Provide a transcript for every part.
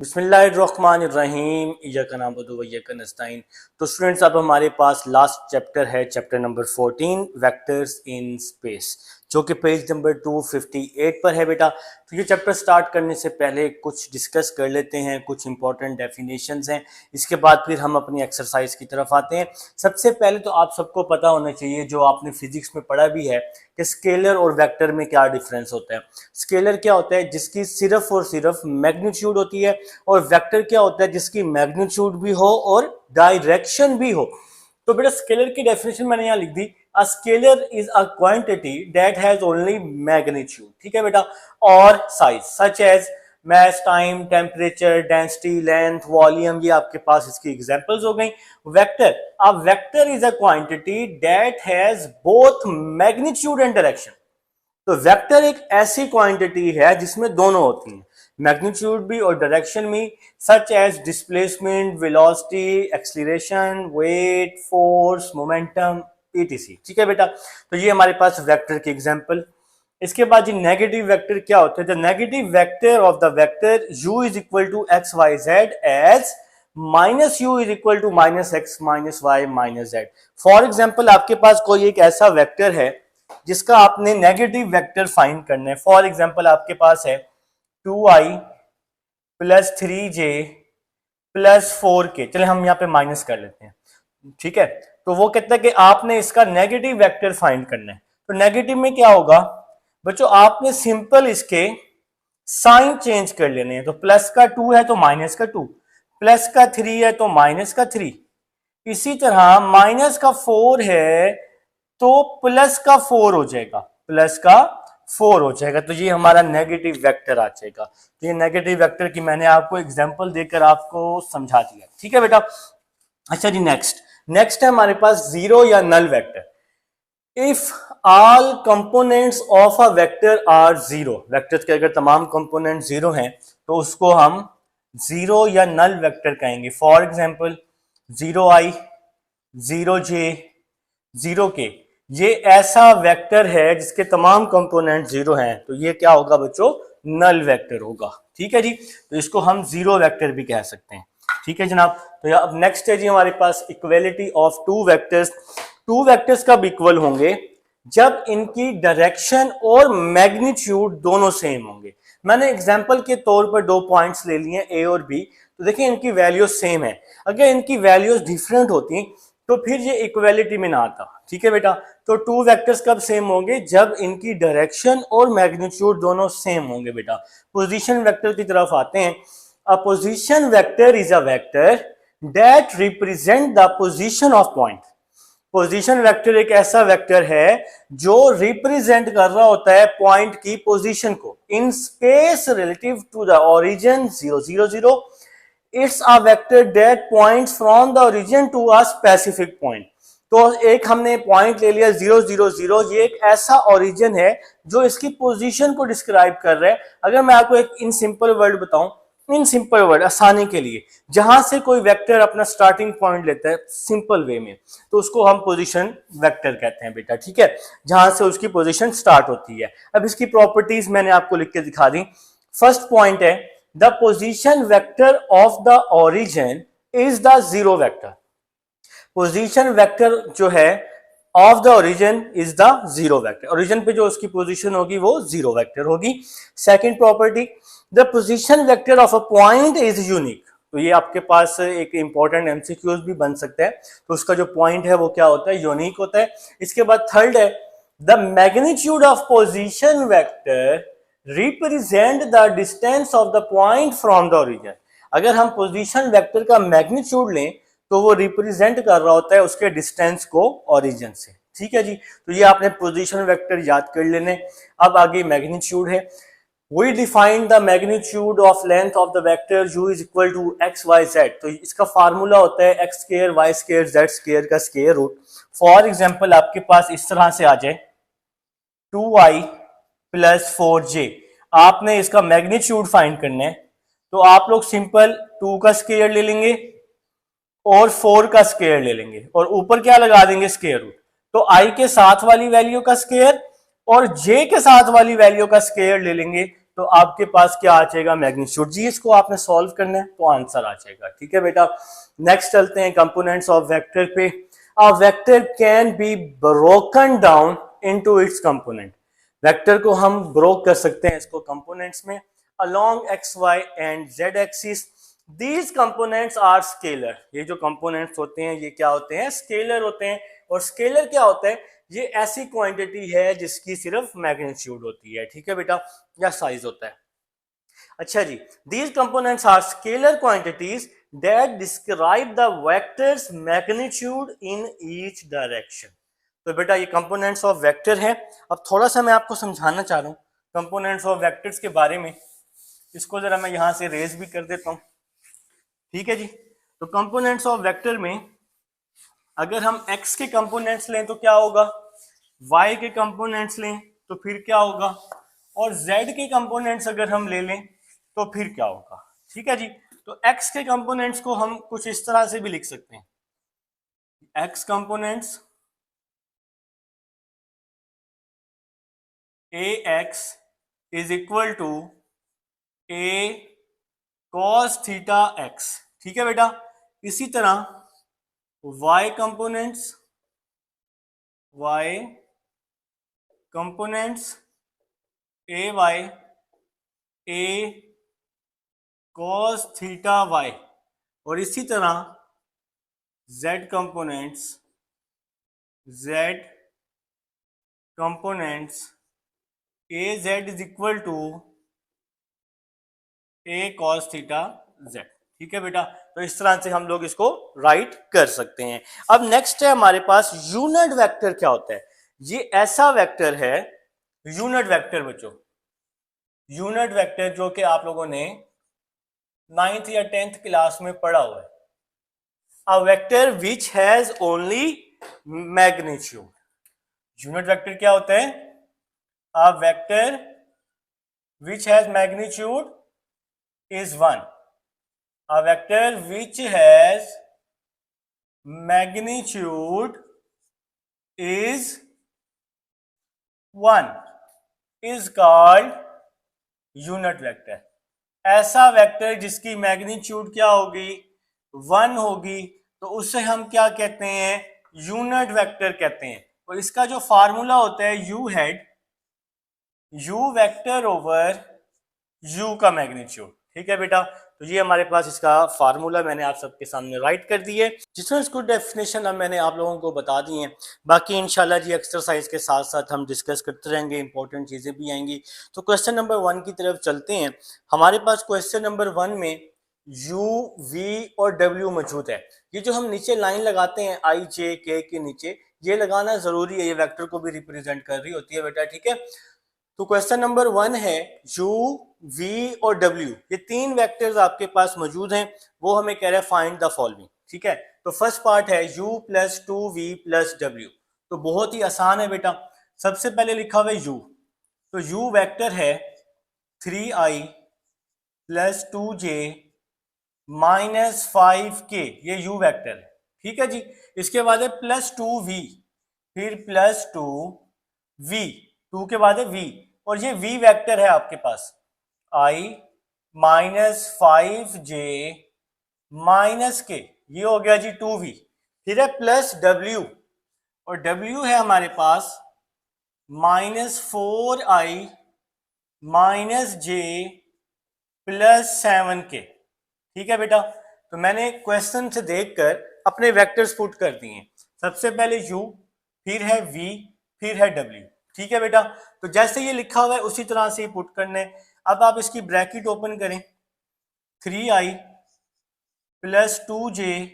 बिस्मिल्लाहिर्रहमानिर्रहीम इय्याका नअबुदु व इय्याका नस्तईन। तो स्टूडेंट्स, अब हमारे पास लास्ट चैप्टर है, chapter number 14 vectors in space, जो कि पेज नंबर 258 पर है बेटा। तो ये चैप्टर स्टार्ट करने से पहले कुछ डिस्कस कर लेते हैं, कुछ इंपॉर्टेंट डेफिनेशंस हैं, इसके बाद फिर हम अपनी एक्सरसाइज की तरफ आते हैं। सबसे पहले तो आप सबको पता होना चाहिए, जो आपने फिजिक्स में पढ़ा भी है, कि स्केलर और वेक्टर में क्या डिफरेंस होता है। स्केलर क्या होता है? जिसकी सिर्फ और सिर्फ मैग्नीट्यूड होती है, और वेक्टर क्या होता है? जिसकी मैग्नीट्यूड भी हो और डायरेक्शन भी हो। तो बेटा स्केलर की डेफिनेशन मैंने यहां लिख दी, a scalar is a quantity that has only magnitude, ठीक है बेटा, और size such as mass, time, temperature, density, length, volume. ये आपके पास इसकी एग्जांपल्स हो गई। Vector, a vector is a quantity that has both magnitude and direction. तो वेक्टर एक ऐसी क्वांटिटी है जिसमें दोनों होती हैं, मैग्नीट्यूड भी और डायरेक्शन भी, such as displacement, velocity, acceleration, weight, force, momentum, ETC. ठीक है बेटा, तो ये हमारे पास वेक्टर की एग्जांपल। इसके बाद जी नेगेटिव वेक्टर क्या होते हैं? The negative vector of the vector u is equal to x y z as minus u is equal to minus x minus y minus z. For example, आपके पास कोई एक ऐसा वेक्टर है जिसका आपने नेगेटिव वेक्टर फाइंड करना है। फॉर एग्जाम्पल, आपके पास है 2i plus 3j plus 4k। चले हम यहाँ पे माइनस कर लेते हैं, ठीक है। तो वो कहता है कि आपने इसका नेगेटिव वेक्टर फाइंड करना है। तो नेगेटिव में क्या होगा बच्चों? आपने सिंपल इसके साइन चेंज कर लेने हैं। तो प्लस का 2 है तो माइनस का 2, प्लस का 3 है तो माइनस का 3, इसी तरह माइनस का 4 है तो प्लस का 4 हो जाएगा, प्लस का 4 हो जाएगा। तो ये हमारा नेगेटिव वेक्टर आ जाएगा। तो ये नेगेटिव वेक्टर की मैंने आपको एग्जांपल देकर आपको समझा दिया, ठीक है बेटा। अच्छा जी, नेक्स्ट है हमारे पास जीरो या null vector. If all components of a vector are zero, vector के अगर तमाम कंपोनेंट जीरो हैं तो उसको हम जीरो या नल वेक्टर कहेंगे। For example 0i, 0j, 0k, ये ऐसा वेक्टर है जिसके तमाम कंपोनेंट जीरो हैं, तो ये क्या होगा बच्चों? नल वेक्टर होगा, ठीक है जी। तो इसको हम जीरो वेक्टर भी कह सकते हैं, ठीक है जनाब। तो अब नेक्स्ट है जी हमारे पास equality of two vectors. Two vectors कब इक्वल होंगे? जब इनकी डायरेक्शन और मैग्नीट्यूड दोनों सेम होंगे। मैंने एग्जांपल के तौर पर दो पॉइंट्स ले लिए, ए और बी। तो देखिए इनकी वैल्यूज सेम है। अगर इनकी वैल्यूज डिफरेंट होती तो फिर ये इक्वलिटी में ना आता, ठीक है बेटा। तो टू वेक्टर्स कब सेम होंगे? जब इनकी डायरेक्शन और मैग्नीट्यूड दोनों सेम होंगे बेटा। पोजीशन वेक्टर की तरफ आते हैं। A position vector is a vector that represent the position of point. Position vector एक ऐसा वेक्टर है जो रिप्रेजेंट कर रहा होता है पॉइंट की पोजीशन को in space relative to the origin 0 0 0। It's a vector that points from the origin to a specific point. तो एक हमने पॉइंट ले लिया 0 0 0, ये एक ऐसा ओरिजिन है जो इसकी पोजीशन को डिस्क्राइब कर रहा है। अगर मैं आपको एक इन सिंपल वर्ड बताऊं, इन सिंपल वर्ड आसानी के लिए, जहां से कोई वेक्टर अपना स्टार्टिंग पॉइंट लेता है सिंपल वे में, तो उसको हम पोजीशन वेक्टर कहते हैं बेटा, ठीक है, जहां से उसकी पोजीशन स्टार्ट होती है। अब इसकी प्रॉपर्टीज मैंने आपको लिख के दिखा दी। फर्स्ट पॉइंट है the position vector of the origin is the zero vector. Position vector जो है of the origin is the zero vector. Origin पे जो उसकी पोजीशन होगी वो जीरो वेक्टर होगी। Second property, the position vector of a point is unique. तो ये आपके पास एक इंपॉर्टेंट एमसीक्यूज भी बन सकता है। तो उसका जो पॉइंट है वो क्या होता है? यूनिक होता है। इसके बाद थर्ड है the magnitude of position vector represent the distance of the point from the origin. अगर हम पोजीशन वेक्टर का मैग्नीट्यूड लें तो वो रिप्रेजेंट कर रहा होता है उसके डिस्टेंस को ओरिजिन से, ठीक है जी। तो ये आपने पोजीशन वेक्टर याद कर लेने। अब आगे मैग्नीट्यूड है। We define the magnitude of length of the vector u is equal to x y z। तो इसका फार्मूला होता है x square y square z square का स्क्वायर रूट। फॉर एग्जांपल आपके पास इस तरह से आ जाए 2i प्लस 4j, आपने इसका मैग्नीट्यूड फाइंड करना है। तो आप लोग सिंपल 2 का स्क्वायर ले लेंगे और 4 का स्क्वायर ले लेंगे और ऊपर क्या लगा देंगे? Square root. तो i के साथ वाली वैल्यू का स्क्वायर और j के साथ वाली वैल्यू का स्क्वायर ले लेंगे तो आपके पास क्या आ जाएगा, मैग्नीट्यूड। जी इसको आपने सॉल्व करना है तो आंसर आ जाएगा, ठीक है बेटा। नेक्स्ट चलते हैं कंपोनेंट्स ऑफ वेक्टर पे। A vector can be broken down into its component. Vector को हम ब्रोक कर सकते हैं इसको कंपोनेंट्स में along x y and z axis. These components are scalar. ये जो कंपोनेंट्स होते हैं ये क्या होते हैं, स्केलर होते हैं। और स्केलर क्या होता है, ये ऐसी क्वांटिटी है जिसकी सिर्फ मैग्नीट्यूड होती है, ठीक है बेटा, या साइज होता है। अच्छा जी, these components are scalar quantities that describe the vector's magnitude in each direction. तो बेटा ये कंपोनेंट्स ऑफ वेक्टर है। अब थोड़ा सा मैं आपको समझाना चाह रहा हूँ कंपोनेंट्स ऑफ वेक्टर्स के बारे में। इसको जरा मैं यहां से रेज भी कर देता हूं, ठीक है जी। तो कंपोनेंट्स ऑफ वेक्टर में अगर हम x के कंपोनेंट्स लें तो क्या होगा, y के कंपोनेंट्स लें तो फिर क्या होगा, और z के कंपोनेंट्स अगर हम ले लें तो फिर क्या होगा, ठीक है जी। तो x के कंपोनेंट्स को हम कुछ इस तरह से भी लिख सकते हैं, x components ax is equal to a cos theta x, ठीक है बेटा। इसी तरह y components ay a cos theta y, और इसी तरह z components az is equal to a cos theta z, ठीक है बेटा। तो इस तरह से हम लोग इसको राइट कर सकते हैं। अब नेक्स्ट है हमारे पास यूनिट वेक्टर। क्या होता है, ये ऐसा वेक्टर है, यूनिट वेक्टर बच्चों, यूनिट वेक्टर जो कि आप लोगों ने 9th या 10th क्लास में पढ़ा हुआ है। A vector which has only magnitude. Unit vector क्या होता है, a vector which has magnitude is 1. A vector which has magnitude is 1 is called unit vector. ऐसा वेक्टर जिसकी मैग्नीट्यूड क्या होगी, 1 होगी, तो उससे हम क्या कहते हैं, यूनिट वेक्टर कहते हैं। और इसका जो फार्मूला होता है you head, you vector over you का मैग्नीट्यूड, ठीक है बेटा। तो ये हमारे पास इसका फार्मूला मैंने आप सबके सामने राइट कर दी है, जिसमें इसको डेफिनेशन अब मैंने आप लोगों को बता दी है। बाकी इंशाल्लाह जी एक्सरसाइज के साथ साथ हम डिस्कस करते रहेंगे, इंपॉर्टेंट चीज़ें भी आएंगी। तो क्वेश्चन नंबर 1 की तरफ चलते हैं। हमारे पास क्वेश्चन नंबर 1 में u, v और w मौजूद है। ये जो हम नीचे लाइन लगाते हैं i, j, k के नीचे, ये लगाना जरूरी है, ये वेक्टर को भी रिप्रेजेंट कर रही होती है बेटा, ठीक है। तो क्वेश्चन नंबर 1 है u, v और w, ये 3 वेक्टर्स आपके पास मौजूद हैं। वो हमें कह रहा है फाइंड द फॉलोइंग, ठीक है। तो फर्स्ट पार्ट है u plus 2v plus w। तो बहुत ही आसान है बेटा। सबसे पहले लिखा हुआ है u, तो u वेक्टर है 3i plus 2j minus 5k, ये u वेक्टर है, ठीक है जी। इसके बाद है प्लस 2v, फिर प्लस 2v, 2 के बाद है v, और ये v वेक्टर है आपके पास i minus 5j minus k, ये हो गया जी 2v। फिर है प्लस w, और w है हमारे पास minus 4i minus j plus 7k, ठीक है बेटा। तो मैंने क्वेश्चन से देखकर अपने वेक्टर्स पुट कर दिए हैं। सबसे पहले u, फिर है v, फिर है w, ठीक है बेटा। तो जैसे ये लिखा हुआ है उसी तरह से पुट करने। अब आप इसकी ब्रैकेट ओपन करें, 3i plus 2j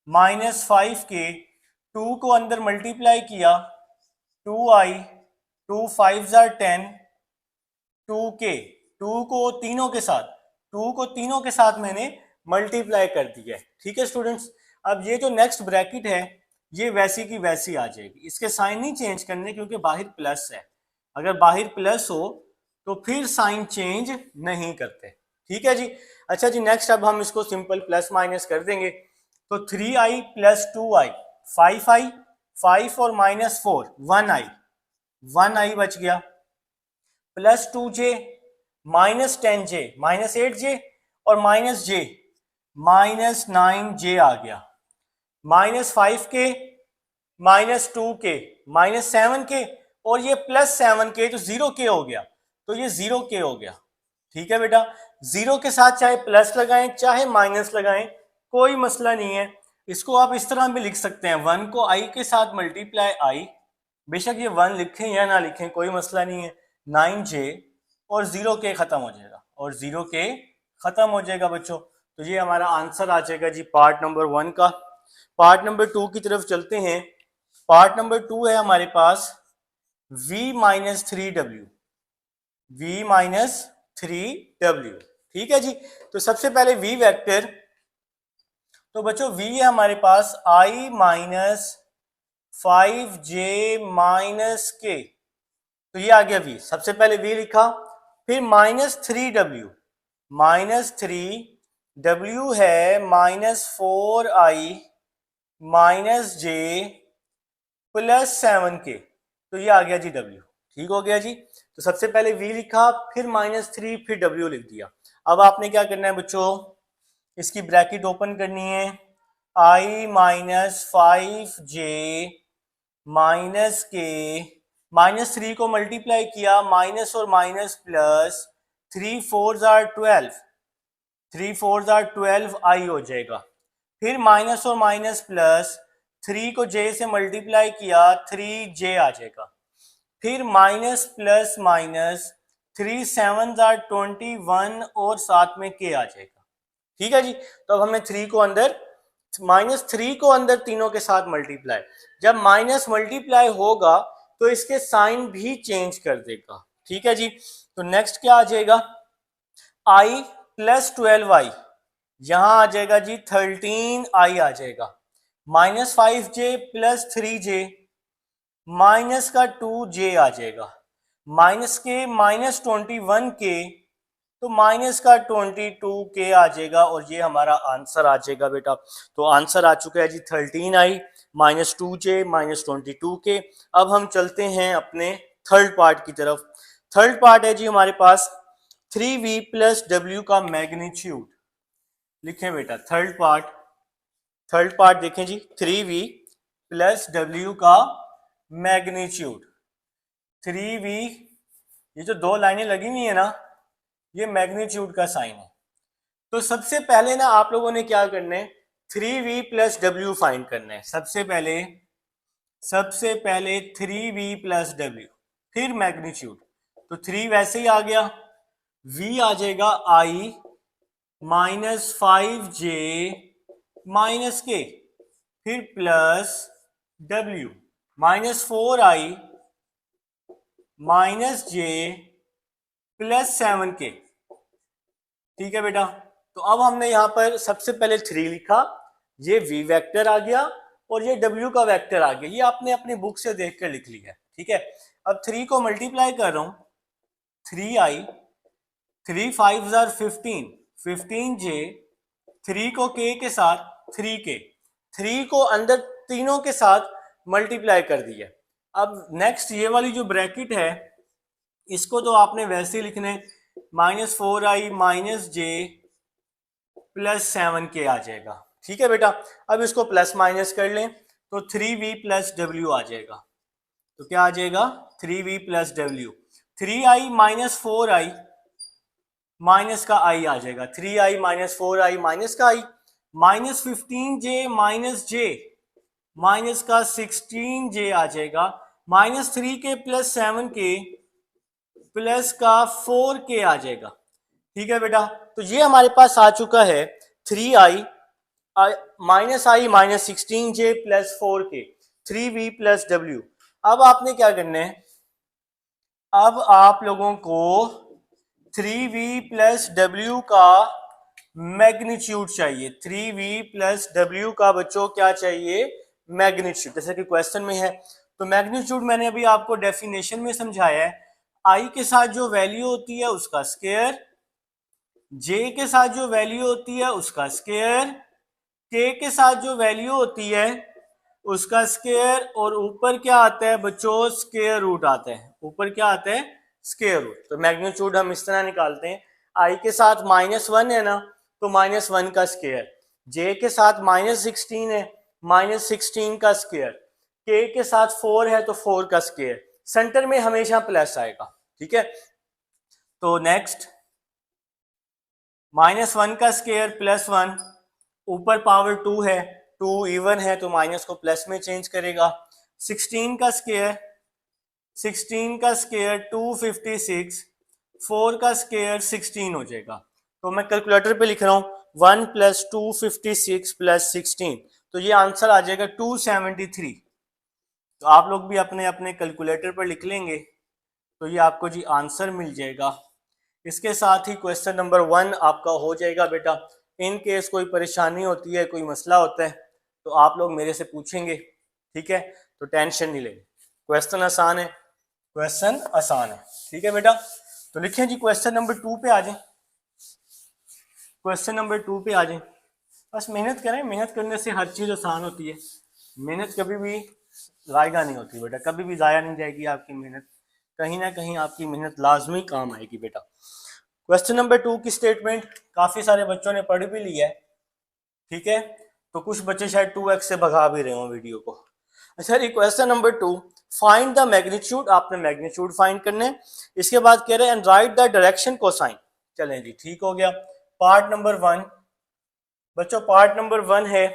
minus 5k, 2 को अंदर मल्टीप्लाई किया, 2i, 2 5 10, 2k, 2 को तीनों के साथ मैंने मल्टीप्लाई कर दिया है, ठीक है स्टूडेंट्स। अब ये जो नेक्स्ट ब्रैकेट है ये वैसी की वैसी आ जाएगी, इसके साइन नहीं चेंज करने क्योंकि बाहर प्लस है। अगर बाहर प्लस हो तो फिर साइन चेंज नहीं करते, ठीक है जी। अच्छा जी, नेक्स्ट अब हम इसको सिंपल प्लस माइनस कर देंगे। तो 3i प्लस 2i 5i, 5 और माइनस 4 1i बच गया, प्लस 2j -10j, -8j और -j, -9j आ गया, -5k, -2k, -7k और ये +7k, तो 0k हो गया, तो ये 0k हो गया। ठीक है बेटा, 0 के साथ चाहे प्लस लगाएं चाहे माइनस लगाएं, कोई मसला नहीं है। इसको आप इस तरह भी लिख सकते हैं, 1 को i के साथ मल्टीप्लाई i, बेशक ये 1 लिखें या ना लिखें कोई मसला नहीं है, 9j और 0k खत्म हो जाएगा, और 0k खत्म हो जाएगा बच्चों। तो ये हमारा आंसर आ जाएगा जी पार्ट नंबर 1 का। पार्ट नंबर 2 की तरफ चलते हैं। पार्ट नंबर 2 है हमारे पास v-3w, v-3w। ठीक है जी, तो सबसे पहले v वेक्टर, तो बच्चों v है हमारे पास i minus 5j minus k, तो ये आ गया v। सबसे पहले v लिखा, फिर -3w, -3w है -4i माइनस j +7k, तो ये आ गया जी w। ठीक हो गया जी, तो सबसे पहले v लिखा, फिर -3, फिर w लिख दिया। अब आपने क्या करना है बच्चों, इसकी ब्रैकेट ओपन करनी है, i माइनस 5j माइनस के, -3 को मल्टीप्लाई किया, माइनस और माइनस प्लस, 3 4 आर 12, 3 4 आर 12 आई हो जाएगा। फिर माइनस और माइनस प्लस, 3 को j से मल्टीप्लाई किया, 3j आ जाएगा। फिर माइनस प्लस माइनस, 3 7 आर 21 और साथ में k आ जाएगा। ठीक है जी, तो अब हमने 3 को अंदर, -3 को अंदर तीनों के साथ मल्टीप्लाई, जब माइनस मल्टीप्लाई होगा तो इसके साइन भी चेंज कर देगा। ठीक है जी, तो नेक्स्ट क्या आ जाएगा, i + 12i, यहां आ जाएगा जी 13i आ जाएगा, -5j + 3j, माइनस का 2j आ जाएगा, माइनस के -21k, तो माइनस का 22k आ जाएगा, और ये हमारा आंसर आ जाएगा बेटा। तो आंसर आ चुका है जी 13i -2j -22k। अब हम चलते हैं अपने थर्ड पार्ट की तरफ। थर्ड पार्ट है जी हमारे पास 3v + w का मैग्नीट्यूड। लिखें बेटा थर्ड पार्ट देखें जी, 3v + w का मैग्नीट्यूड। 3v, ये जो दो लाइनें लगी हुई है ना, ये मैग्नीट्यूड का साइन है। तो सबसे पहले ना आप लोगों ने क्या करना है, 3v + w फाइंड करना है। सबसे पहले 3v + w, फिर मैग्नीट्यूड। तो 3 वैसे ही आ गया, v आ जाएगा i -5j -k, फिर plus w -4i -j +7k। ठीक है बेटा, तो अब हमने यहां पर सबसे पहले 3 लिखा, ये v वेक्टर आ गया और ये w का वेक्टर आ गया, ये आपने अपनी बुक से देखकर लिख लिया। ठीक है, अब 3 को मल्टीप्लाई कर रहा हूं, 3i, 3 5 आर 15, 15j, 3 को k के साथ 3k, 3 को अंदर तीनों के साथ मल्टीप्लाई कर दिया। अब नेक्स्ट ये वाली जो ब्रैकेट है, इसको तो आपने वैसे ही लिखने, -4i -j +7k आ जाएगा। ठीक है बेटा, अब इसको प्लस माइनस कर लें, तो 3v + w आ जाएगा। तो क्या आ जाएगा, 3v + w, 3i -4i minus का i आ जाएगा, 3i -4i माइनस का i, -15j -j माइनस का 16j आ जाएगा, -3k + 7k प्लस का 4k आ जाएगा। ठीक है बेटा, तो ये हमारे पास आ चुका है 3i -i -16j + 4k, 3v + w। अब आपने क्या करना है, अब आप लोगों को 3v + w का मैग्नीट्यूड चाहिए। 3v + w का बच्चों क्या चाहिए, मैग्नीट्यूड, जैसे कि क्वेश्चन में है। तो मैग्नीट्यूड मैंने अभी आपको डेफिनेशन में समझाया है, i के साथ जो वैल्यू होती है उसका स्क्वायर, j के साथ जो वैल्यू होती है उसका स्क्वायर, k के साथ जो वैल्यू होती है उसका स्क्वायर, और ऊपर क्या आता है बच्चों, स्क्वायर रूट आता है। ऊपर क्या आता है, स्क्वायर रूट। तो मैग्नीट्यूड हम इस तरह निकालते हैं, आई के साथ -1 है ना तो -1 का स्क्वायर, जे के साथ -16 है -16 का स्क्वायर, के के साथ 4 है तो 4 का स्क्वायर, सेंटर में हमेशा प्लस आएगा। ठीक है, तो नेक्स्ट -1 का स्क्वायर +1, ऊपर पावर 2 है, 2 इवन है तो माइनस को प्लस में चेंज करेगा। 16 का स्क्वायर 256, 4 का स्क्वायर 16 हो जाएगा। तो मैं कैलकुलेटर पे लिख रहा हूँ 1 + 256 + 16, तो ये आंसर आ जाएगा 273। तो आप लोग भी अपने अपने कैलकुलेटर पर लिख लेंगे तो ये आपको जी आंसर मिल जाएगा। इसके साथ ही क्वेश्चन नंबर 1 आपका हो जाएगा बेटा। इन केस कोई परेशानी होती है, कोई मसला होता है तो आप लोग मेरे से पूछेंगे, ठीक है, तो टेंशन नहीं लेंगे। क्वेश्चन आसान है, क्वेश्चन आसान है, ठीक है बेटा। तो लिखें जी क्वेश्चन नंबर 2 पे आ जाएं, क्वेश्चन नंबर 2 पे आ जाएं। बस मेहनत करें, मेहनत करने से हर चीज़ आसान होती है। मेहनत कभी भी ज़ाया नहीं होती बेटा, कभी भी ज़ाया नहीं जाएगी आपकी मेहनत, कहीं ना कहीं आपकी मेहनत लाजमी काम आएगी बेटा। क्वेश्चन नंबर 2 की स्टेटमेंट काफ़ी सारे बच्चों ने पढ़ भी लिया है, ठीक है, तो कुछ बच्चे शायद 2x से भगा भी रहे हो वीडियो को। अच्छा जी, question number 2, find the magnitude, आपने मैग्नीट्यूड फाइंड करने। इसके बाद कह रहे हैं and write the direction cosine. चलें जी, ठीक हो गया। पार्ट नंबर 1 बच्चों, पार्ट नंबर 1 है,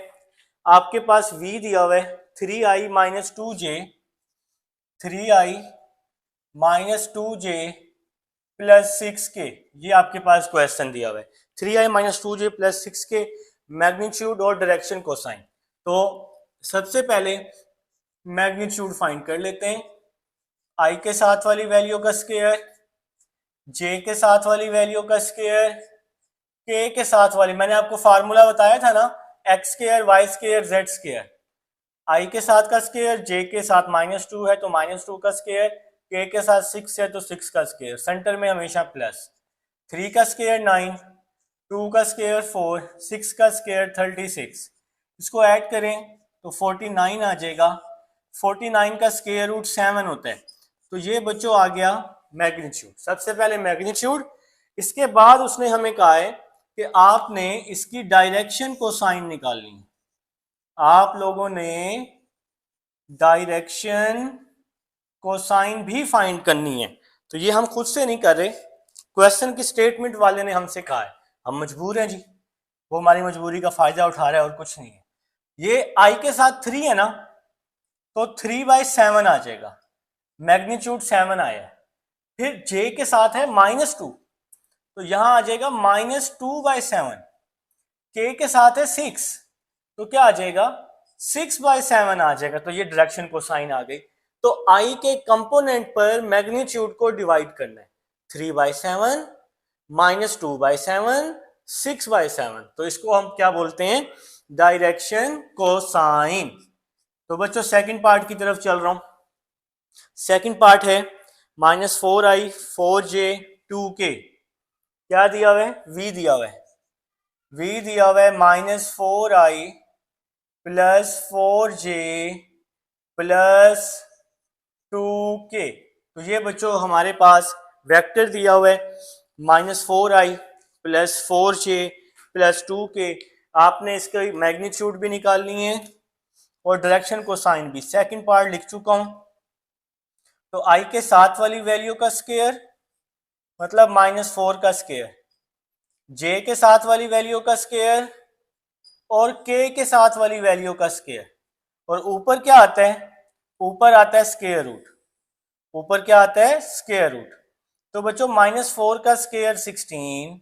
आपके पास v दिया हुआ है 3i - 2j, 3i - 2j + 6k, ये आपके पास क्वेश्चन दिया हुआ है। 3i - 2j + 6k मैग्नीट्यूड और डायरेक्शन कोसाइन। तो सबसे पहले मैग्नीट्यूड फाइंड कर लेते हैं। i के साथ वाली वैल्यू का स्क्वायर, j के साथ वाली वैल्यू का स्क्वायर, k के साथ वाली, मैंने आपको फार्मूला बताया था ना, x² y² z²। i के साथ का स्क्वायर, j के साथ -2 है तो -2 का स्क्वायर, k के साथ 6 है तो 6 का स्क्वायर, सेंटर में हमेशा प्लस। 3 का स्क्वायर 9, 2 का स्क्वायर 4, 6 का स्क्वायर 36, इसको ऐड करें तो 49 आ जाएगा। 49 का स्क्वायर रूट 7 होता है। तो ये बच्चों आ गया मैग्नीट्यूड। सबसे पहले मैग्नीट्यूड, इसके बाद उसने हमें कहा है कि आपने इसकी डायरेक्शन कोसाइन निकालनी है। आप लोगों ने डायरेक्शन कोसाइन भी फाइंड करनी है। तो ये हम खुद से नहीं कर रहे, क्वेश्चन की स्टेटमेंट वाले ने हमसे कहा है, हम मजबूर हैं जी, वो हमारी मजबूरी का फायदा उठा रहा है और कुछ नहीं है। ये i के साथ 3 है ना तो 3/7 आ जाएगा, मैग्नीट्यूड 7 आया है। फिर j के साथ है -2 तो यहां आ जाएगा -2/7, k के साथ है 6 तो क्या आ जाएगा 6/7 आ जाएगा। तो ये डायरेक्शन कोसाइन आ गई। तो i के कंपोनेंट पर मैग्नीट्यूड को डिवाइड करना है, 3/7 -2/7 6/7, तो इसको हम क्या बोलते हैं, डायरेक्शन कोसाइन। तो बच्चों सेकंड पार्ट की तरफ चल रहा हूं। सेकंड पार्ट है -4i 4j 2k, क्या दिया हुआ है, v दिया हुआ है, v दिया हुआ है -4i + 4j + 2k। तो ये बच्चों हमारे पास वेक्टर दिया हुआ है -4i + 4j + 2k। आपने इसका मैग्नीट्यूड भी निकालनी है और डायरेक्शन कोसाइन भी। सेकंड पार्ट लिख चुका हूं। तो i के साथ वाली वैल्यू का स्क्वायर मतलब -4 का स्क्वायर, j के साथ वाली वैल्यू का स्क्वायर और k के साथ वाली वैल्यू का स्क्वायर, और ऊपर क्या आता है, ऊपर आता है स्क्वायर रूट, ऊपर क्या आता है स्क्वायर रूट। तो बच्चों -4 का स्क्वायर 16,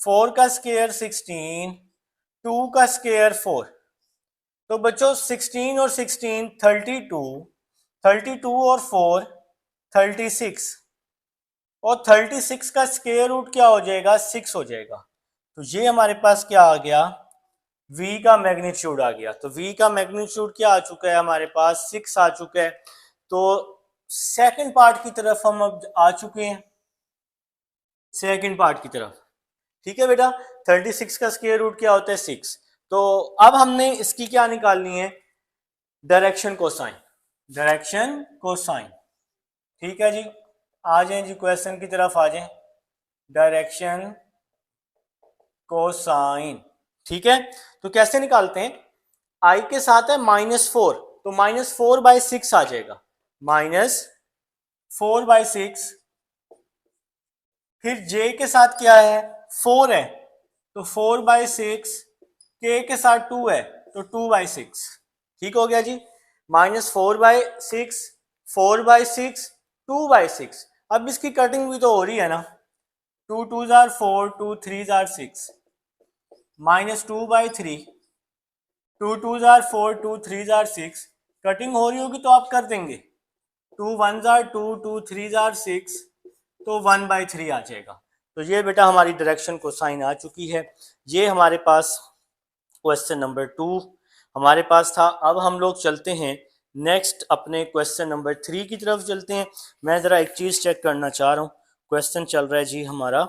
4 का स्क्वायर 16, 2 का स्क्वायर 4। तो बच्चों 16 और 16 32, 32 और 4 36, और 36 का स्क्वायर रूट क्या हो जाएगा 6 हो जाएगा। तो ये हमारे पास क्या आ गया, v का मैग्नीट्यूड आ गया। तो v का मैग्नीट्यूड क्या आ चुका है हमारे पास 6 आ चुका है। तो सेकंड पार्ट की तरफ हम अब आ चुके हैं, सेकंड पार्ट की तरफ, ठीक है बेटा। 36 का स्क्वायर रूट क्या होता है 6। तो अब हमने इसकी क्या निकालनी है, डायरेक्शन कोसाइन, डायरेक्शन कोसाइन, ठीक है जी। आ जाएं जी, क्वेश्चन की तरफ आ जाएं। डायरेक्शन कोसाइन, ठीक है। तो कैसे निकालते हैं, आई के साथ है -4, तो -4/6 आ जाएगा, -4/6। फिर जे के साथ क्या है, 4 है, तो 4/6। के साथ 2 है, तो 2/6। ठीक हो गया जी, -4/6, 4/6, 2/6। अब इसकी कटिंग भी तो हो रही है ना, 2 2 jar 4, 2 3 jar 6, -2/3, 2 2 jar 4, 2 3 jar 6। Cutting हो रही होगी तो आप कर देंगे, 2 1 जार 2, 2 3 जार 6, तो 1/3 आ जाएगा। तो ये बेटा हमारी डायरेक्शन कोसाइन आ चुकी है। ये हमारे पास क्वेश्चन नंबर 2 हमारे पास था। अब हम लोग चलते हैं नेक्स्ट अपने क्वेश्चन नंबर 3 की तरफ चलते हैं। मैं ज़रा एक चीज़ चेक करना चाह रहा हूँ, क्वेश्चन चल रहा है जी हमारा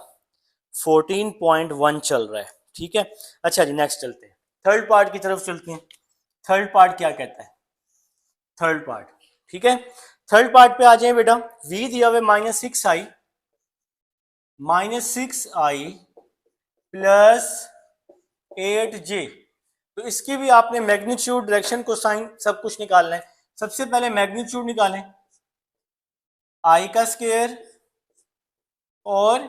14.1 चल रहा है, ठीक है। अच्छा जी, नेक्स्ट चलते हैं, थर्ड पार्ट की तरफ चलते हैं। थर्ड पार्ट क्या कहता है, थर्ड पार्ट, ठीक है। थर्ड पार्ट पे आ जाए बेटा, वी दिया हुआ -6i प्लस 8j। तो इसकी भी आपने मैग्नीट्यूड, डायरेक्शन, कोसाइन सब कुछ निकालना है। सबसे पहले मैग्नीट्यूड निकालें, i का स्क्वायर और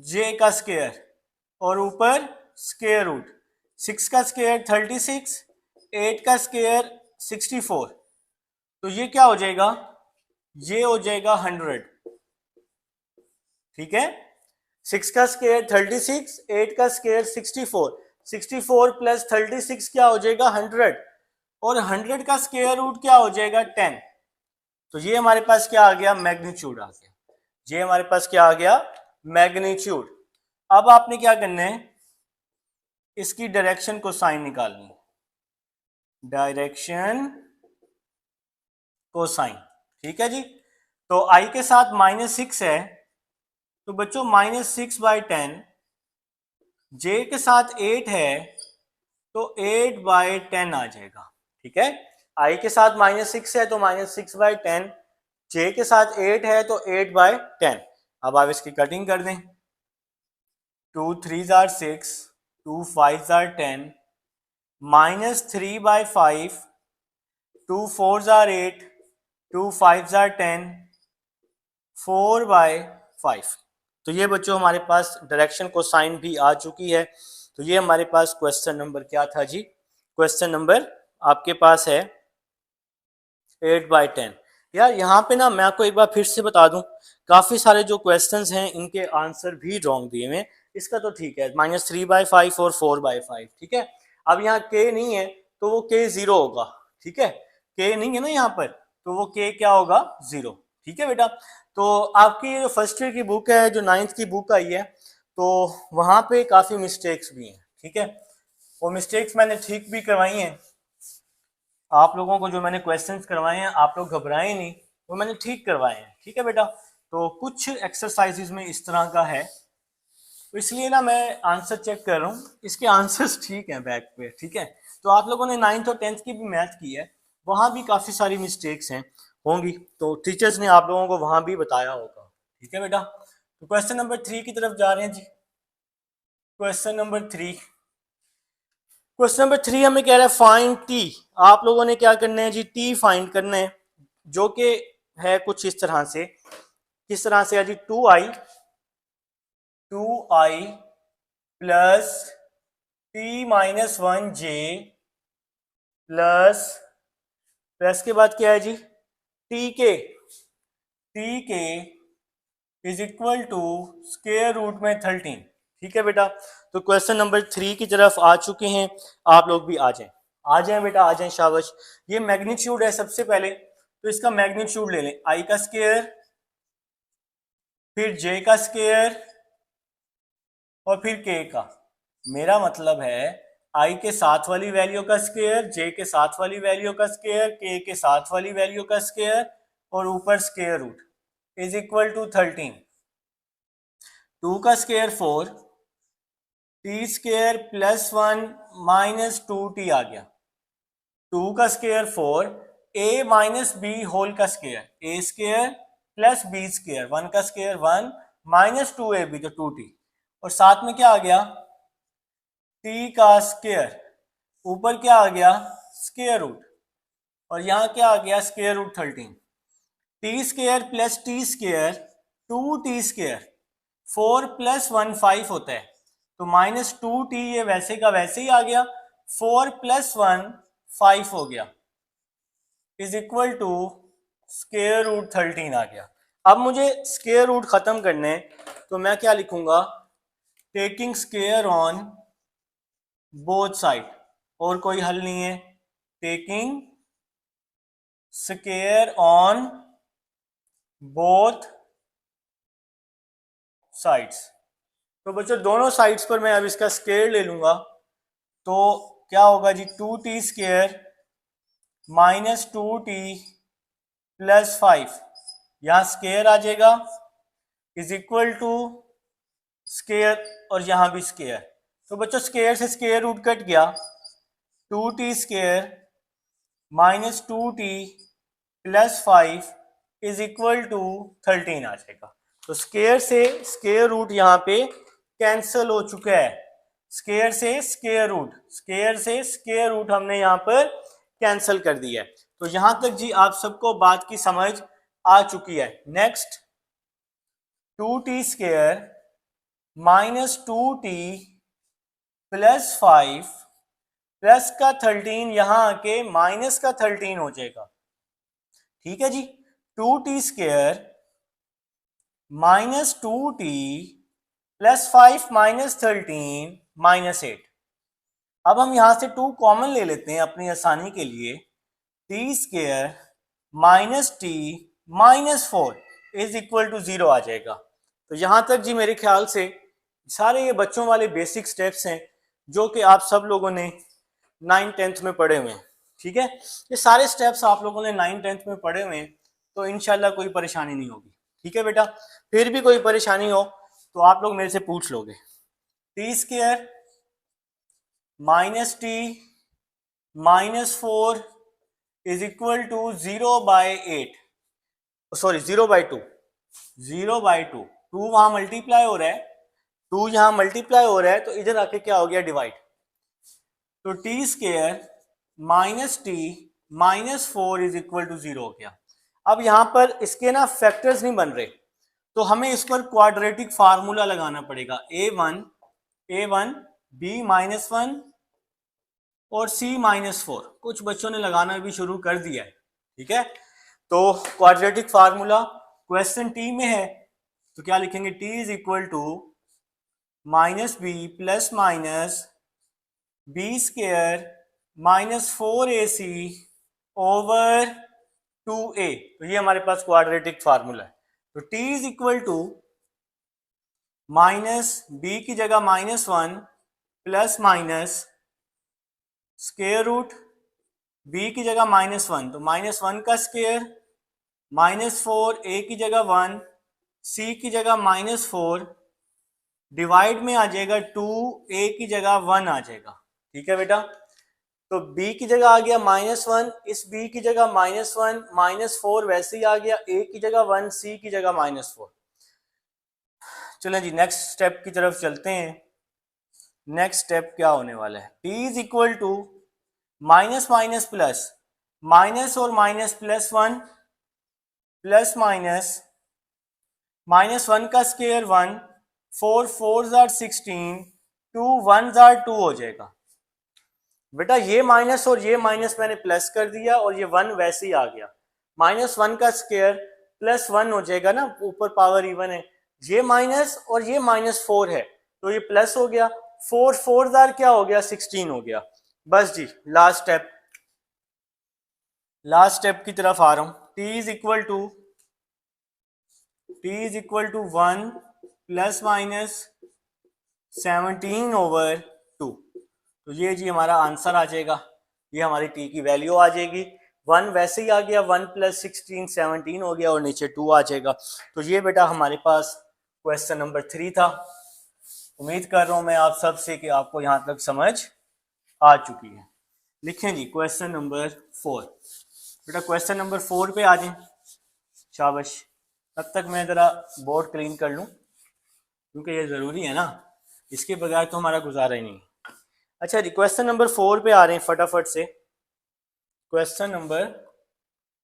j का स्क्वायर और ऊपर स्क्वायर रूट। 6 का स्क्वायर 36, 8 का स्क्वायर 64। तो ये क्या हो जाएगा, ये हो जाएगा 100, ठीक है। 6 का स्क्वायर 36, 8 का स्क्वायर 64, 64 प्लस 36 क्या हो जाएगा 100, और 100 का स्क्वायर रूट क्या हो जाएगा 10। तो ये हमारे पास क्या आ गया, मैग्नीट्यूड आ गया। ये हमारे पास क्या आ गया, मैग्नीट्यूड। अब आपने क्या करना है, इसकी डायरेक्शन को साइन निकालनी है, डायरेक्शन कोसाइन, ठीक है जी। तो आई के साथ -6 है, तो बच्चों -6/10, जे के साथ 8 है, तो 8/10 आ जाएगा, ठीक है। आई के साथ -6 है तो -6/10, जे के साथ 8 है तो 8/10। अब आप इसकी कटिंग कर दें, 2 3 जार 6, 2 5 जार 10, -3/5, 2 4 जार 8, 2 5 जार 10, 4/5। तो ये बच्चों हमारे पास डायरेक्शन को साइन भी आ चुकी है। तो ये हमारे पास क्वेश्चन नंबर क्या था जी, क्वेश्चन नंबर आपके पास है 8/10। यार यहाँ पे ना मैं आपको एक बार फिर से बता दूं, काफी सारे जो क्वेश्चंस हैं इनके आंसर भी रॉन्ग दिए हुए हैं। इसका तो ठीक है, -3/5 और 4/5, ठीक है। अब यहाँ के नहीं है तो वो के 0 होगा, ठीक है। के नहीं है ना यहाँ पर, तो वो के क्या होगा, 0, ठीक है बेटा। तो आपकी जो फर्स्ट ईयर की बुक है, जो 9th की बुक आई है, तो वहाँ पे काफी मिस्टेक्स भी हैं, ठीक है। वो मिस्टेक्स मैंने ठीक भी करवाई हैं। आप लोगों को जो मैंने क्वेश्चंस करवाए हैं, आप लोग घबराएं नहीं, वो मैंने ठीक करवाए हैं, ठीक है बेटा। तो कुछ एक्सरसाइजेज में इस तरह का है, तो इसलिए ना मैं आंसर चेक कर रहा हूँ, इसके आंसर्स ठीक हैं बैक पे, ठीक है। तो आप लोगों ने 9th और 10th की भी मैथ की है, वहाँ भी काफ़ी सारी मिस्टेक्स हैं होंगी, तो टीचर्स ने आप लोगों को वहाँ भी बताया होगा, ठीक है बेटा। तो क्वेश्चन नंबर 3 की तरफ जा रहे हैं जी। क्वेश्चन नंबर 3, क्वेश्चन नंबर 3 हमें कह रहा है फाइंड टी। आप लोगों ने क्या करना है जी, टी फाइंड करना है, जो कि है कुछ इस तरह से। किस तरह से है जी, 2i प्लस t-1j प्लस के बाद क्या है जी, टी के is equal to square root में 13, ठीक है बेटा। तो क्वेश्चन नंबर 3 की तरफ आ चुके हैं, आप लोग भी आ जाएं बेटा, आ जाएं, शाबाश। ये मैग्नीट्यूड है सबसे पहले, तो इसका मैग्नीट्यूड ले लें, आई का स्क्वायर, फिर जे का स्क्वायर और फिर के का। मेरा मतलब है आई के साथ वाली वैल्यू का स्क्वायर, जे के साथ वाली वैल्यू का स्क्वायर, के साथ वाली वैल्यू का स्क्वायर और ऊपर square root is equal to 13। 2 का square 4, t square plus 1 -2t आ गया। 2 का स्क्वायर 4, a - b होल का square, a square plus b square, 1 का स्केयर 1 माइनस 2ab तो 2t, और साथ में क्या आ गया t का स्केयर, ऊपर क्या आ गया स्केयर रूट, और यहाँ क्या आ गया square root 13, t square plus t square 2t square, 4 plus 1 5 होता है, तो माइनस 2t ये वैसे का वैसे ही आ गया, 4 प्लस 1 5 हो गया, is equal to square root 13 आ गया। अब मुझे स्केयर रूट खत्म करने हैं, तो मैं क्या लिखूंगा, taking square on both side, और कोई हल नहीं है, taking square on both sides. तो बच्चों दोनों साइड्स पर मैं अब इसका स्केयर ले लूंगा, तो क्या होगा जी 2t square minus 2t plus 5, यहाँ स्केयर आ जाएगा, इज इक्वल टू स्केयर, और यहाँ भी स्केयर, तो बच्चों स्केयर से स्केयर रूट कट गया, 2t square minus 2t plus 5 is equal to 13 आ जाएगा। तो स्केयर से स्केयर रूट यहाँ पे कैंसल हो चुका है, स्केयर से स्केयर रूट, स्केयर से स्केयर रूट हमने यहाँ पर कैंसल कर दिया है। तो यहां तक जी आप सबको बात की समझ आ चुकी है। Next 2t square minus 2t plus 5 plus का 13 यहां आके माइनस का 13 हो जाएगा, ठीक है जी। 2t square minus 2t plus 5 minus 13 minus 8। अब हम यहां से 2 कॉमन ले लेते हैं अपनी आसानी के लिए, t square minus t minus 4 is equal to 0 आ जाएगा। तो यहां तक जी मेरे ख्याल से सारे ये बच्चों वाले बेसिक स्टेप्स हैं जो कि आप सब लोगों ने 9th-10th में पढ़े हुए हैं, ठीक है। ये सारे स्टेप्स आप लोगों ने 9th-10th में पढ़े हुए हैं, तो इंशाल्लाह कोई परेशानी नहीं होगी, ठीक है बेटा। फिर भी कोई परेशानी हो तो आप लोग मेरे से पूछ लोगे। T square minus t minus 4 is equal to 0/8, sorry 0/2, 0/2, 2 वहां मल्टीप्लाई हो रहा है, 2 यहां मल्टीप्लाई हो रहा है, तो इधर आके क्या हो गया डिवाइड, तो t square minus t minus 4 is equal to 0 हो गया। अब यहां पर इसके ना फैक्टर्स नहीं बन रहे, तो हमें इस पर क्वाड्रेटिक फार्मूला लगाना पड़ेगा, a1 b माइनस 1 और c माइनस 4, कुछ बच्चों ने लगाना भी शुरू कर दिया है, ठीक है। तो क्वाड्रेटिक फार्मूला क्वेश्चन टी में है, तो क्या लिखेंगे, t is equal to minus b plus minus b square minus 4ac over 2a, तो ये हमारे पास क्वाड्रेटिक फार्मूला है। तो t is equal to minus b की जगह -1 plus minus square root b की जगह -1, तो -1 का स्केयर -4, a की जगह 1, c की जगह -4, डिवाइड में आ जाएगा 2, a की जगह 1 आ जाएगा, ठीक है बेटा। तो b की जगह आ गया -1, इस b की जगह -1 -4 वैसे ही आ गया, a की जगह 1, c की जगह -4। चलें जी नेक्स्ट स्टेप की तरफ चलते हैं। नेक्स्ट स्टेप क्या होने वाला है, t is equal to minus minus plus, minus और माइनस प्लस 1 प्लस माइनस 1 का square 1, 4 4s are 16, 2 1s are 2 हो जाएगा बेटा। ये माइनस और ये माइनस मैंने प्लस कर दिया, और ये 1 वैसे ही आ गया, -1 का स्केयर प्लस 1 हो जाएगा ना, ऊपर पावर इवन है, ये माइनस और ये -4 है, तो ये प्लस हो गया, 4 4s are क्या हो गया 16 हो गया। बस जी लास्ट स्टेप की तरफ आ रहा हूं, t is equal to 1 plus minus 17 over 2, तो ये जी हमारा आंसर आ जाएगा, ये हमारी t की वैल्यू आ जाएगी। 1 वैसे ही आ गया, 1 प्लस 16 17 हो गया, और नीचे 2 आ जाएगा। तो ये बेटा हमारे पास क्वेश्चन नंबर 3 था। उम्मीद कर रहा हूं मैं आप सब से कि आपको यहां तक समझ आ चुकी है। लिखें जी क्वेश्चन नंबर 4, बेटा क्वेश्चन नंबर 4 पे आ जाएं, शाबाश। तब तक मैं ज़रा बोर्ड क्लीन कर लूँ, क्योंकि ये ज़रूरी है ना, इसके बगैर तो हमारा गुजारा ही नहीं। अच्छा जी, क्वेश्चन नंबर 4 पे आ रहे हैं फटाफट से। क्वेश्चन नंबर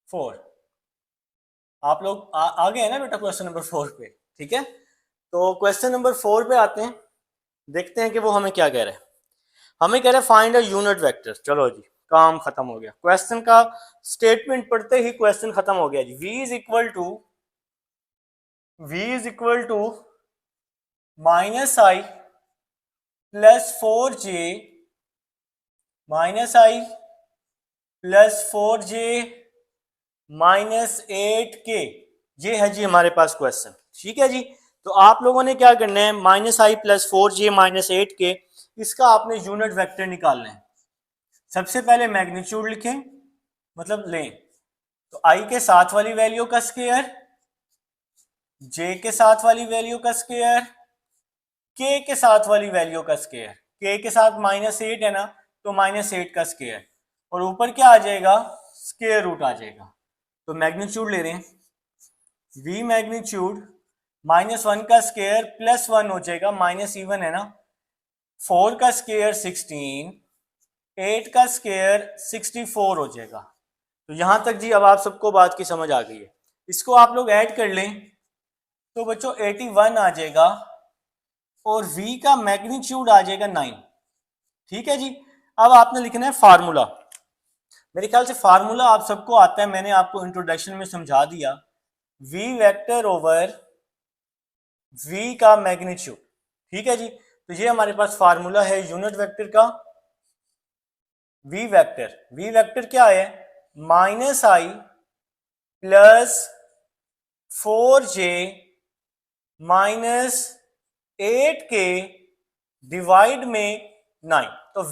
4, आप लोग आ गए हैं ना बेटा क्वेश्चन नंबर 4 पे? ठीक है, तो क्वेश्चन नंबर 4 पे आते हैं, देखते हैं कि वो हमें क्या कह रहा है। हमें कह रहा है फाइंड अ यूनिट वेक्टर। चलो जी, काम खत्म हो गया, क्वेश्चन का स्टेटमेंट पढ़ते ही क्वेश्चन खत्म हो गया जी। v is equal to minus i plus 4j minus i plus 4j minus 8k। ये है जी हमारे पास क्वेश्चन। ठीक है जी, तो आप लोगों ने क्या करना है, minus i plus 4j minus 8k, इसका आपने यूनिट वेक्टर निकालना है। सबसे पहले मैग्नीट्यूड लिखें, मतलब लें तो आई के साथ वाली वैल्यू का स्क्वायर, जे के साथ वाली वैल्यू का स्क्वायर, के के साथ वाली वैल्यू का स्क्वायर। के के साथ -8 है ना, तो -8 का स्क्वायर, और ऊपर क्या आ जाएगा, स्क्वायर रूट आ जाएगा। तो मैग्नीट्यूड ले रहे हैं, v मैग्नीट्यूड -1 का स्क्वायर प्लस 1 हो जाएगा, माइनस इवन है ना, 4 का स्क्वायर 16, 8 का स्क्वायर 64 हो जाएगा। तो यहां तक जी अब आप सबको बात की समझ आ गई है। इसको आप लोग ऐड कर लें तो बच्चों 81 आ जाएगा, और v का मैग्नीट्यूड आ जाएगा 9। ठीक है जी, अब आपने लिखना है फार्मूला। मेरे ख्याल से फार्मूला आप सबको आता है, मैंने आपको इंट्रोडक्शन में समझा दिया। v वेक्टर ओवर v का मैग्नीट्यूड। ठीक है जी, तो ये हमारे पास फार्मूला है यूनिट वेक्टर का। v वेक्टर क्या है, minus i plus 4j minus 8k divide में 9। तो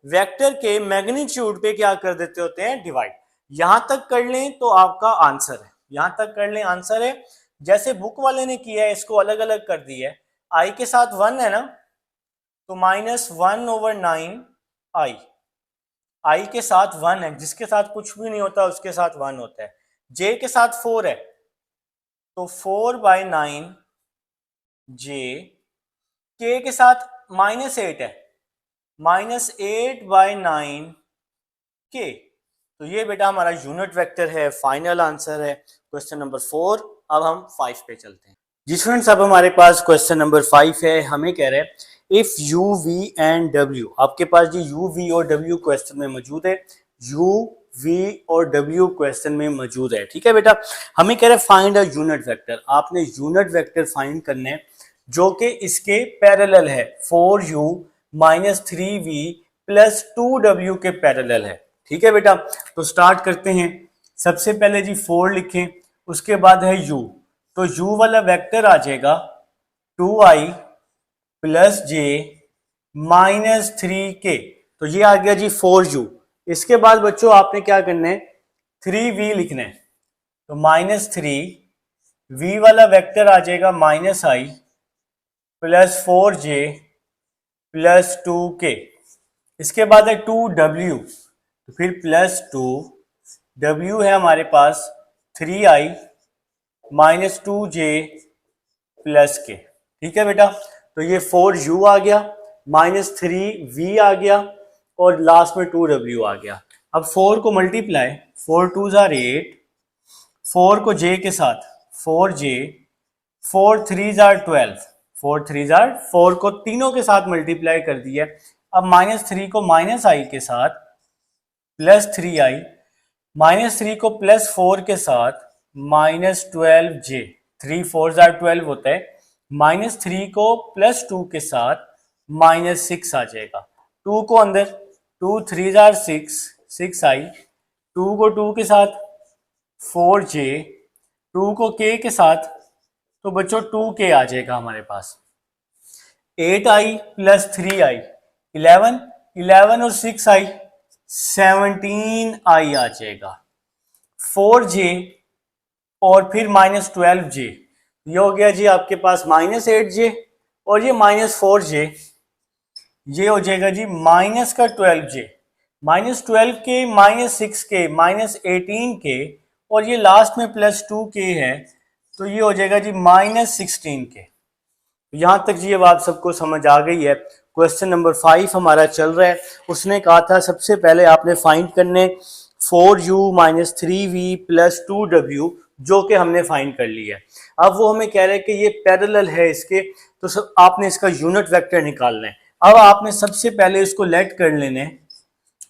वेक्टर के मैग्नीट्यूड पे क्या कर देते होते हैं, डिवाइड। यहां तक कर लें तो आपका आंसर है, यहां तक कर लें आंसर है। जैसे बुक वाले ने किया है, इसको अलग अलग कर दिया है। आई के साथ 1 है ना, तो -1/9 आई के साथ 1 है, जिसके साथ कुछ भी नहीं होता उसके साथ 1 होता है। जे के साथ 4 है, तो 4/9 जे। के के साथ -8 है, -8/9 के। तो ये बेटा हमारा यूनिट वेक्टर है, फाइनल आंसर है क्वेश्चन नंबर 4। अब हम 5 पे चलते हैं जी स्टूडेंट्स। अब हमारे पास क्वेश्चन नंबर 5 है। हमें कह रहे हैं if u v and w, आपके पास जी u v और w क्वेश्चन में मौजूद है, u v और w क्वेश्चन में मौजूद है। ठीक है बेटा, हमें कह रहे हैं फाइंड अ यूनिट वेक्टर। आपने यूनिट वेक्टर फाइंड करने हैं जो कि इसके पैरेलल है, 4u minus 3v plus 2w के पैरेलल है। ठीक है बेटा, तो स्टार्ट करते हैं। सबसे पहले जी 4 लिखें, उसके बाद है u, तो u वाला वेक्टर आ जाएगा 2i plus j minus 3k। तो ये आ गया जी 4u। इसके बाद बच्चों आपने क्या करना है, 3v लिखना है, तो -3 v वाला वेक्टर आ जाएगा -i plus 4j plus 2k। इसके बाद है 2w, तो फिर प्लस 2w है हमारे पास 3i माइनस 2j प्लस के। ठीक है बेटा, तो ये 4u आ गया, -3v आ गया, और लास्ट में 2w आ गया। अब 4 को मल्टीप्लाई, 4 2s are 8, 4 को j के साथ 4j, 4 3s are 12, 4 3s are 4 को तीनों के साथ मल्टीप्लाई कर दिया। अब -3 को -i के साथ प्लस 3i, -3 को प्लस 4 के साथ -12j, 3 4s are 12 होता है, -3 को प्लस 2 के साथ -6 आ जाएगा। 2 को अंदर, 2 3s are 6, 6i, 2 को 2 के साथ 4j, 2 को k के साथ, तो बच्चों 2k आ जाएगा हमारे पास। 8i प्लस 3i 11, 11 और 6i 17i आ जाएगा। 4j और फिर -12j, ये हो गया जी आपके पास -8j, और ये -4j, ये हो जाएगा जी -12j, -12k, -6k, -18k, और ये लास्ट में +2k है, तो ये हो जाएगा जी -16k। यहाँ तक जी अब आप सबको समझ आ गई है। क्वेश्चन नंबर 5 हमारा चल रहा है। उसने कहा था सबसे पहले आपने फाइंड करने 4u - 3v + 2w, जो कि हमने फाइंड कर लिया है। अब वो हमें कह रहे हैं कि ये पैरेलल है इसके, तो सब आपने इसका यूनिट वेक्टर निकालना है। अब आपने सबसे पहले इसको लेट कर लेने,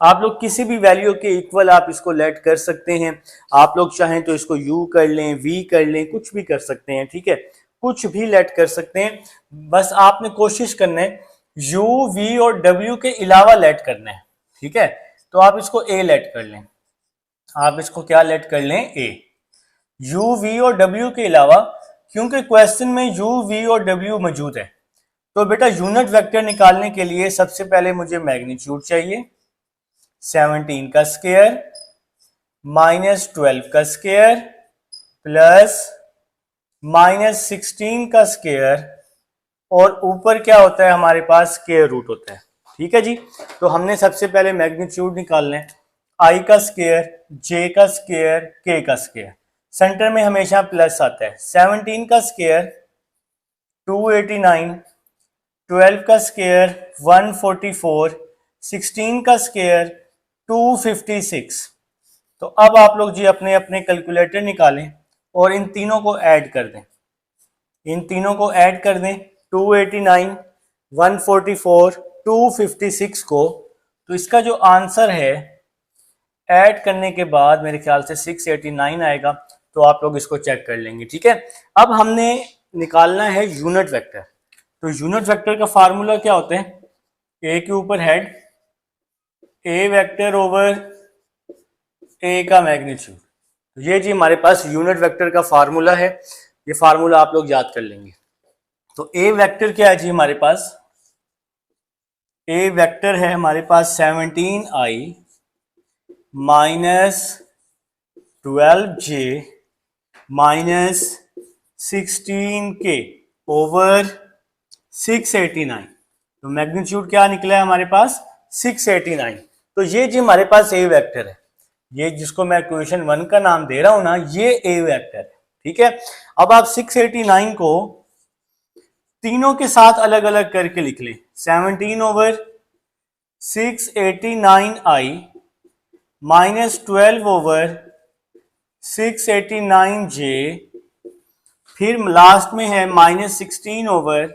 आप लोग किसी भी वैल्यू के इक्वल आप इसको लेट कर सकते हैं। आप लोग चाहें तो इसको u कर लें, v कर लें, कुछ भी कर सकते हैं, ठीक है, कुछ भी लेट कर सकते हैं। बस आपने कोशिश करना है u, v और w के अलावा लेट करना है, ठीक है। तो आप इसको a लेट कर लें, आप इसको क्या लेट कर लें, a। u, v और w के अलावा, क्योंकि क्वेश्चन में u, v और w मौजूद है, तो बेटा यूनिट वेक्टर निकालने के लिए सबसे पहले मुझे मैग्नीट्यूड चाहिए। 17 का स्क्वायर -12 का स्क्वायर प्लस -16 का स्क्वायर, और ऊपर क्या होता है हमारे पास, स्क्वायर रूट होता है, ठीक है जी। तो हमने सबसे पहले मैग्नीट्यूड निकालना है, i का स्क्वायर, j का स्क्वायर, k का स्क्वायर, सेंटर में हमेशा प्लस आता है। 17 का स्क्वायर 289, 12 का स्क्वायर 144, 16 का स्क्वायर 256। तो अब आप लोग जी अपने अपने कैलकुलेटर निकालें और इन तीनों को ऐड कर दें, इन तीनों को ऐड कर दें, 289, 144, 256 को। तो इसका जो आंसर है ऐड करने के बाद मेरे ख्याल से 689 आएगा। तो आप लोग इसको चेक कर लेंगे, ठीक है। अब हमने निकालना है यूनिट वेक्टर। तो यूनिट वेक्टर का फार्मूला क्या होता है, ए के ऊपर हेड, ए वेक्टर ओवर ए का मैग्नीट्यूड। तो ये जी हमारे पास यूनिट वेक्टर का फार्मूला है, ये फार्मूला आप लोग याद कर लेंगे। तो ए वेक्टर क्या है जी हमारे पास, ए वेक्टर है हमारे पास 17i - 12j - 16k ओवर 689। तो मैग्नीट्यूड क्या निकला है हमारे पास, 689। तो ये जी हमारे पास ए वेक्टर है, ये जिसको मैं इक्वेशन 1 का नाम दे रहा हूं ना, ये ए वेक्टर है, ठीक है। अब आप 689 को तीनों के साथ अलग अलग करके लिख लें, 17 ओवर 689i - 12 ओवर 689j, फिर लास्ट में है -16 ओवर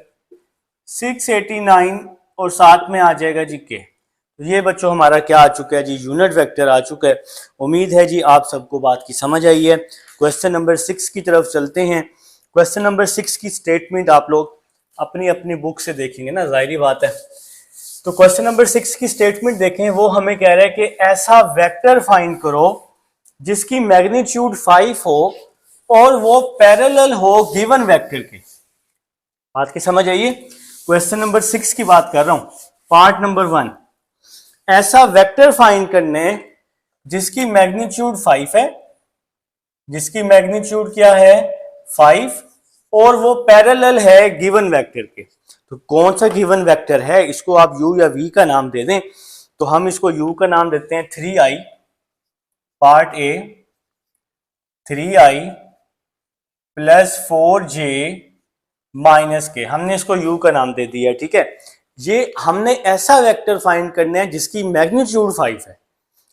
689 और साथ में आ जाएगा जी के। तो ये बच्चों हमारा क्या आ चुका है जी, यूनिट वेक्टर आ चुका है। उम्मीद है जी आप सबको बात की समझ आई है। क्वेश्चन नंबर 6 की तरफ चलते हैं। क्वेश्चन नंबर 6 की स्टेटमेंट आप लोग अपनी अपनी बुक से देखेंगे ना, जाहिर बात है। तो क्वेश्चन नंबर 6 की स्टेटमेंट देखें, वो हमें कह रहा है कि ऐसा वेक्टर फाइंड करो जिसकी मैग्नीट्यूड 5 हो और वो पैरेलल हो गिवन वेक्टर के। बात की समझ आइए, क्वेश्चन नंबर 6 की बात कर रहा हूं, पार्ट नंबर 1। ऐसा वेक्टर फाइंड करने जिसकी मैग्नीट्यूड 5 है, जिसकी मैग्नीट्यूड क्या है 5, और वो पैरेलल है गिवन वेक्टर के। तो कौन सा गिवन वेक्टर है, इसको आप u या v का नाम दे दें। तो हम इसको u का नाम देते हैं 3i, part A 3i + 4j - k, हमने इसको u का नाम दे दिया, ठीक है। ये हमने ऐसा वेक्टर फाइंड करना है जिसकी मैग्नीट्यूड 5 है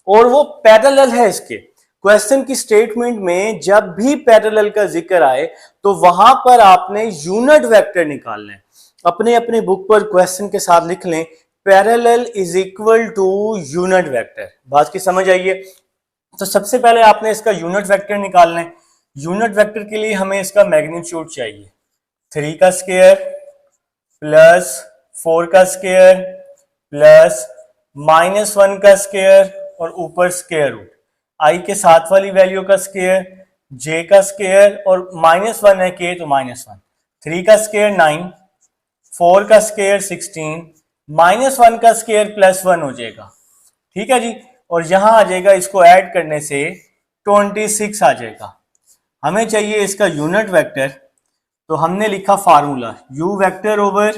और वो पैरेलल है इसके। क्वेश्चन की स्टेटमेंट में जब भी पैरेलल का जिक्र आए तो वहां पर आपने यूनिट वेक्टर निकालना है। अपने अपने बुक पर क्वेश्चन के साथ लिख लें, parallel is equal to unit vector. बात की समझ आइए। तो सबसे पहले आपने इसका यूनिट वेक्टर निकालना है। यूनिट वेक्टर के लिए हमें इसका मैग्नीट्यूड चाहिए, 3 का स्क्वायर प्लस 4 का स्क्वायर प्लस -1 का स्क्वायर और ऊपर स्क्वायर रूट, i के साथ वाली वैल्यू का स्क्वायर, j का स्क्वायर और -1 है k तो -1, 3 का स्क्वायर 9, 4 का स्क्वायर 16, -1 का स्क्वायर +1 हो जाएगा, ठीक है जी। और यहां आ जाएगा, इसको ऐड करने से 26 आ जाएगा। हमें चाहिए इसका यूनिट वेक्टर, तो हमने लिखा formula u vector over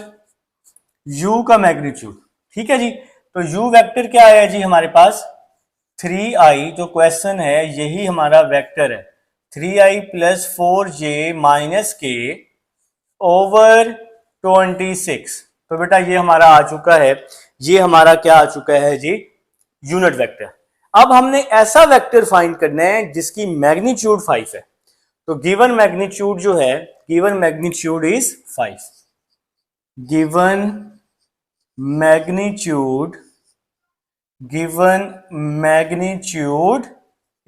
u का मैग्नीट्यूड, ठीक है जी। तो u वेक्टर क्या आया जी हमारे पास, 3i जो क्वेश्चन है यही हमारा वेक्टर है, 3i plus 4j minus k over 26। तो बेटा ये हमारा आ चुका है, ये हमारा क्या आ चुका है जी, यूनिट वेक्टर। अब हमने ऐसा वेक्टर फाइंड करना है जिसकी मैग्नीट्यूड 5 है। तो गिवन मैग्नीट्यूड जो है, given magnitude is 5। Given magnitude, given magnitude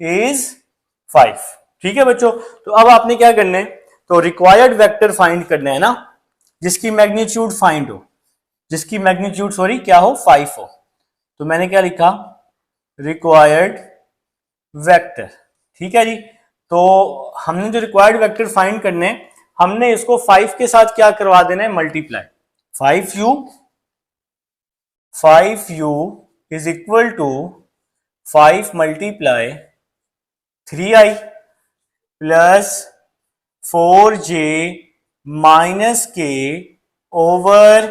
is 5। ठीक है बच्चों, तो अब आपने क्या करना है, तो रिक्वायर्ड वेक्टर फाइंड करना है ना, जिसकी मैग्नीट्यूड फाइंड हो, जिसकी मैग्नीट्यूड सॉरी क्या हो, 5 हो। तो मैंने क्या लिखा, रिक्वायर्ड वेक्टर। ठीक है जी, तो हमने जो रिक्वायर्ड वेक्टर फाइंड करने, हमने इसको 5 के साथ क्या करवा देना है, multiply. 5u is equal to 5 multiply 3i plus 4j minus k over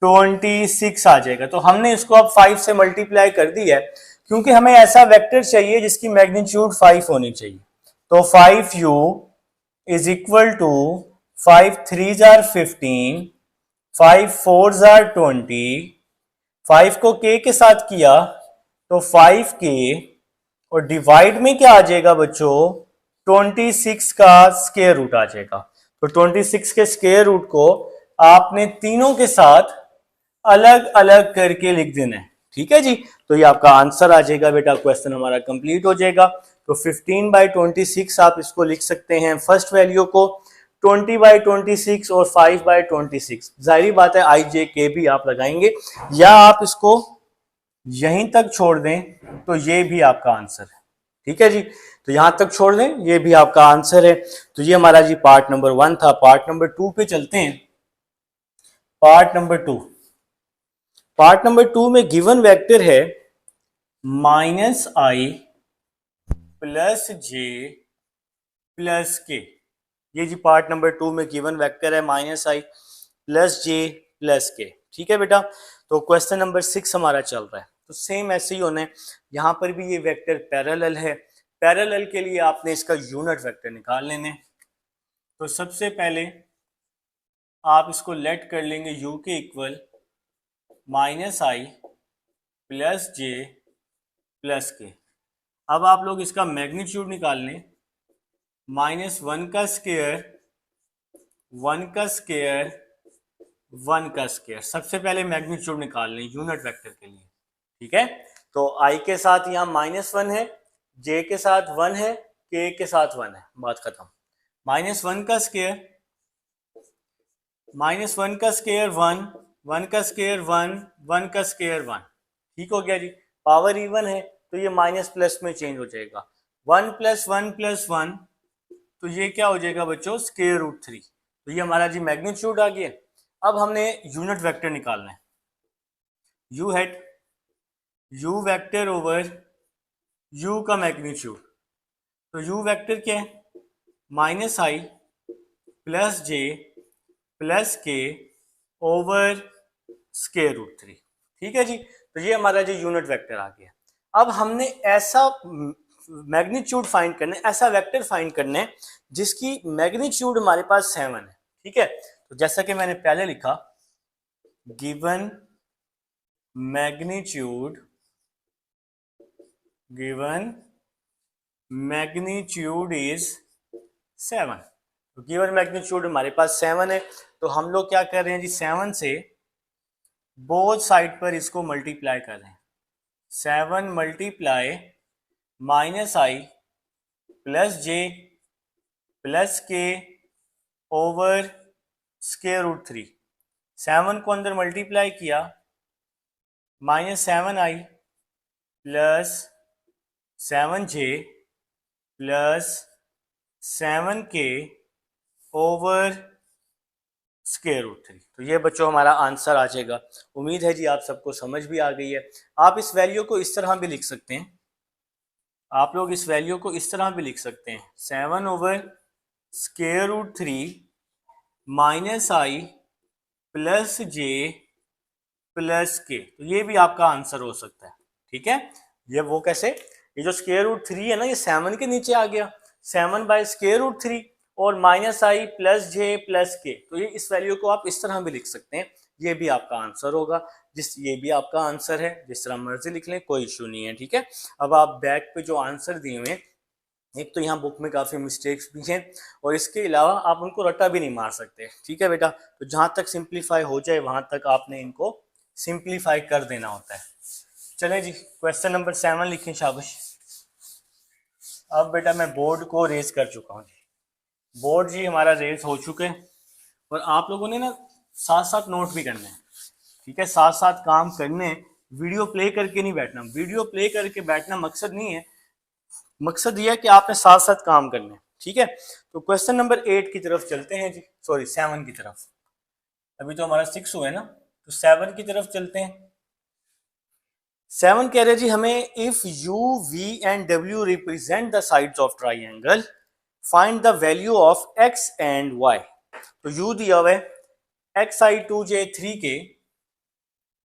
26 आ जाएगा। तो हमने इसको अब 5 से मल्टीप्लाई कर दिया है, क्योंकि हमें ऐसा वेक्टर चाहिए जिसकी मैग्नीट्यूड 5 होनी चाहिए। तो 5u is equal to 5 3s are 15, 5 4s are 20, 5 को k के साथ किया तो 5k, और डिवाइड में क्या आ जाएगा बच्चों, 26 का स्क्वायर रूट आ जाएगा। तो 26 के स्क्वायर रूट को आपने तीनों के साथ अलग अलग करके लिख देना है। ठीक है जी, तो ये आपका आंसर आ जाएगा बेटा, क्वेश्चन हमारा कंप्लीट हो जाएगा। तो 15/26 आप इसको लिख सकते हैं फर्स्ट वैल्यू को, 20/26 और 5/26। जाहिर बात है आई जे के भी आप लगाएंगे, या आप इसको यहीं तक छोड़ दें तो ये भी आपका आंसर है। ठीक है जी, तो यहां तक छोड़ दें, ये भी आपका आंसर है। तो ये हमारा जी पार्ट नंबर 1 था। पार्ट नंबर 2 पे चलते हैं। पार्ट नंबर 2, पार्ट नंबर 2 में गिवन वेक्टर है -i प्लस जे प्लस के। ये जी पार्ट नंबर 2 में गिवन वेक्टर है -i प्लस जे प्लस के। ठीक है बेटा, तो क्वेश्चन नंबर 6 हमारा चल रहा है। तो सेम ऐसे ही होना है, यहां पर भी ये वेक्टर पैरेलल है। पैरेलल के लिए आपने इसका यूनिट वेक्टर निकाल लेने। तो सबसे पहले आप इसको लेट कर लेंगे u के equal -i plus J plus के। अब आप लोग इसका मैग्नीट्यूड निकाल लें, -1 का स्क्वायर 1 का स्क्वायर 1 का स्क्वायर। सबसे पहले मैग्नीट्यूड निकाल लें यूनिट वेक्टर के लिए। ठीक है, तो i के साथ यहाँ -1 है, j के साथ 1 है, k के साथ 1 है, बात खत्म। -1 का स्क्वायर, -1 का स्क्वायर 1, 1 का स्क्वायर 1, 1 का स्क्वायर 1। ठीक हो गया जी, पावर इवन है तो ये माइनस प्लस में चेंज हो जाएगा। 1 + 1 + 1, तो ये क्या हो जाएगा बच्चों, √3। तो ये हमारा जी मैग्नीट्यूड आ गया। अब हमने यूनिट वेक्टर निकालना है, u hat u vector over u का मैग्नीट्यूड। तो u वेक्टर क्या है, -i प्लस j प्लस के ओवर √3। ठीक है जी, तो ये हमारा जो यूनिट वेक्टर आ गया। अब हमने ऐसा मैग्नीट्यूड फाइंड करना है, ऐसा वेक्टर फाइंड करना है जिसकी मैग्नीट्यूड हमारे पास 7 है। ठीक है, तो जैसा कि मैंने पहले लिखा, given magnitude, given magnitude is 7। तो गिवन मैग्नीट्यूड हमारे पास 7 है, तो हम लोग क्या कर रहे हैं जी, 7 से बोथ साइड पर इसको मल्टीप्लाई कर रहे हैं। 7 multiply -i plus j plus के ओवर √3। 7 को अंदर मल्टीप्लाई किया, -7i plus 7j plus 7k over √3। तो ये बच्चों हमारा आंसर आ जाएगा। उम्मीद है जी आप सबको समझ भी आ गई है। आप इस वैल्यू को इस तरह भी लिख सकते हैं, आप लोग इस वैल्यू को इस तरह भी लिख सकते हैं, 7 over √3 -i plus j plus k. तो ये भी आपका आंसर हो सकता है। ठीक है, ये वो कैसे, ये जो स्क्वायर रूट 3 है ना, ये 7 के नीचे आ गया, 7/√3 और -i + j + k। तो ये इस वैल्यू को आप इस तरह भी लिख सकते हैं, ये भी आपका आंसर होगा। ये भी आपका आंसर है, जिस तरह मर्जी लिख लें, कोई इशू नहीं है, ठीक है। अब आप बैक पे जो आंसर दिए हुए हैं, एक तो यहाँ बुक में काफ़ी मिस्टेक्स भी हैं और इसके अलावा आप उनको रट्टा भी नहीं मार सकते, ठीक है बेटा। तो जहाँ तक सिंप्लीफाई हो जाए वहाँ तक आपने इनको सिंप्लीफाई कर देना होता है। चलें जी, क्वेश्चन नंबर 7 लिखें, शाबाश। अब बेटा मैं बोर्ड को रेज कर चुका हूँ जी, बोर्ड जी हमारा रेज हो चुके हैं और आप लोगों ने ना साथ साथ नोट भी करने हैं, ठीक है, साथ साथ काम करने हैं। वीडियो प्ले करके नहीं बैठना, वीडियो प्ले करके बैठना मकसद नहीं है, मकसद यह है कि आपने साथ साथ काम करने हैं, ठीक है। तो क्वेश्चन नंबर 8 की तरफ चलते हैं जी, सॉरी 7 की तरफ। अभी तो हमारा 6 हुआ है ना, तो 7 की तरफ चलते हैं। 7 कह रहे जी हमें, if u v and w represent the sides of triangle, find the value of x and y। तो u दिया हुआ है xi 2j 3k,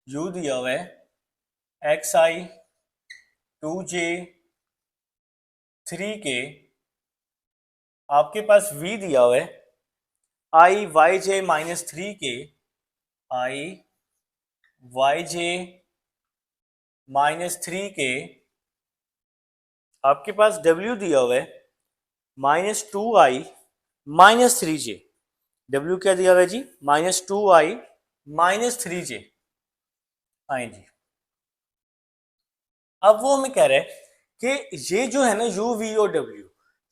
u दिया हुआ है xi 2j 3k, आपके पास v दिया हुआ है i yj -3k, i yj -3k, आपके पास w दिया हुआ है -2i -3j। w क्या दिया हुआ है जी, -2i -3j। आए जी, अब वो हमें कह रहे हैं कि ये जो है ना u v और w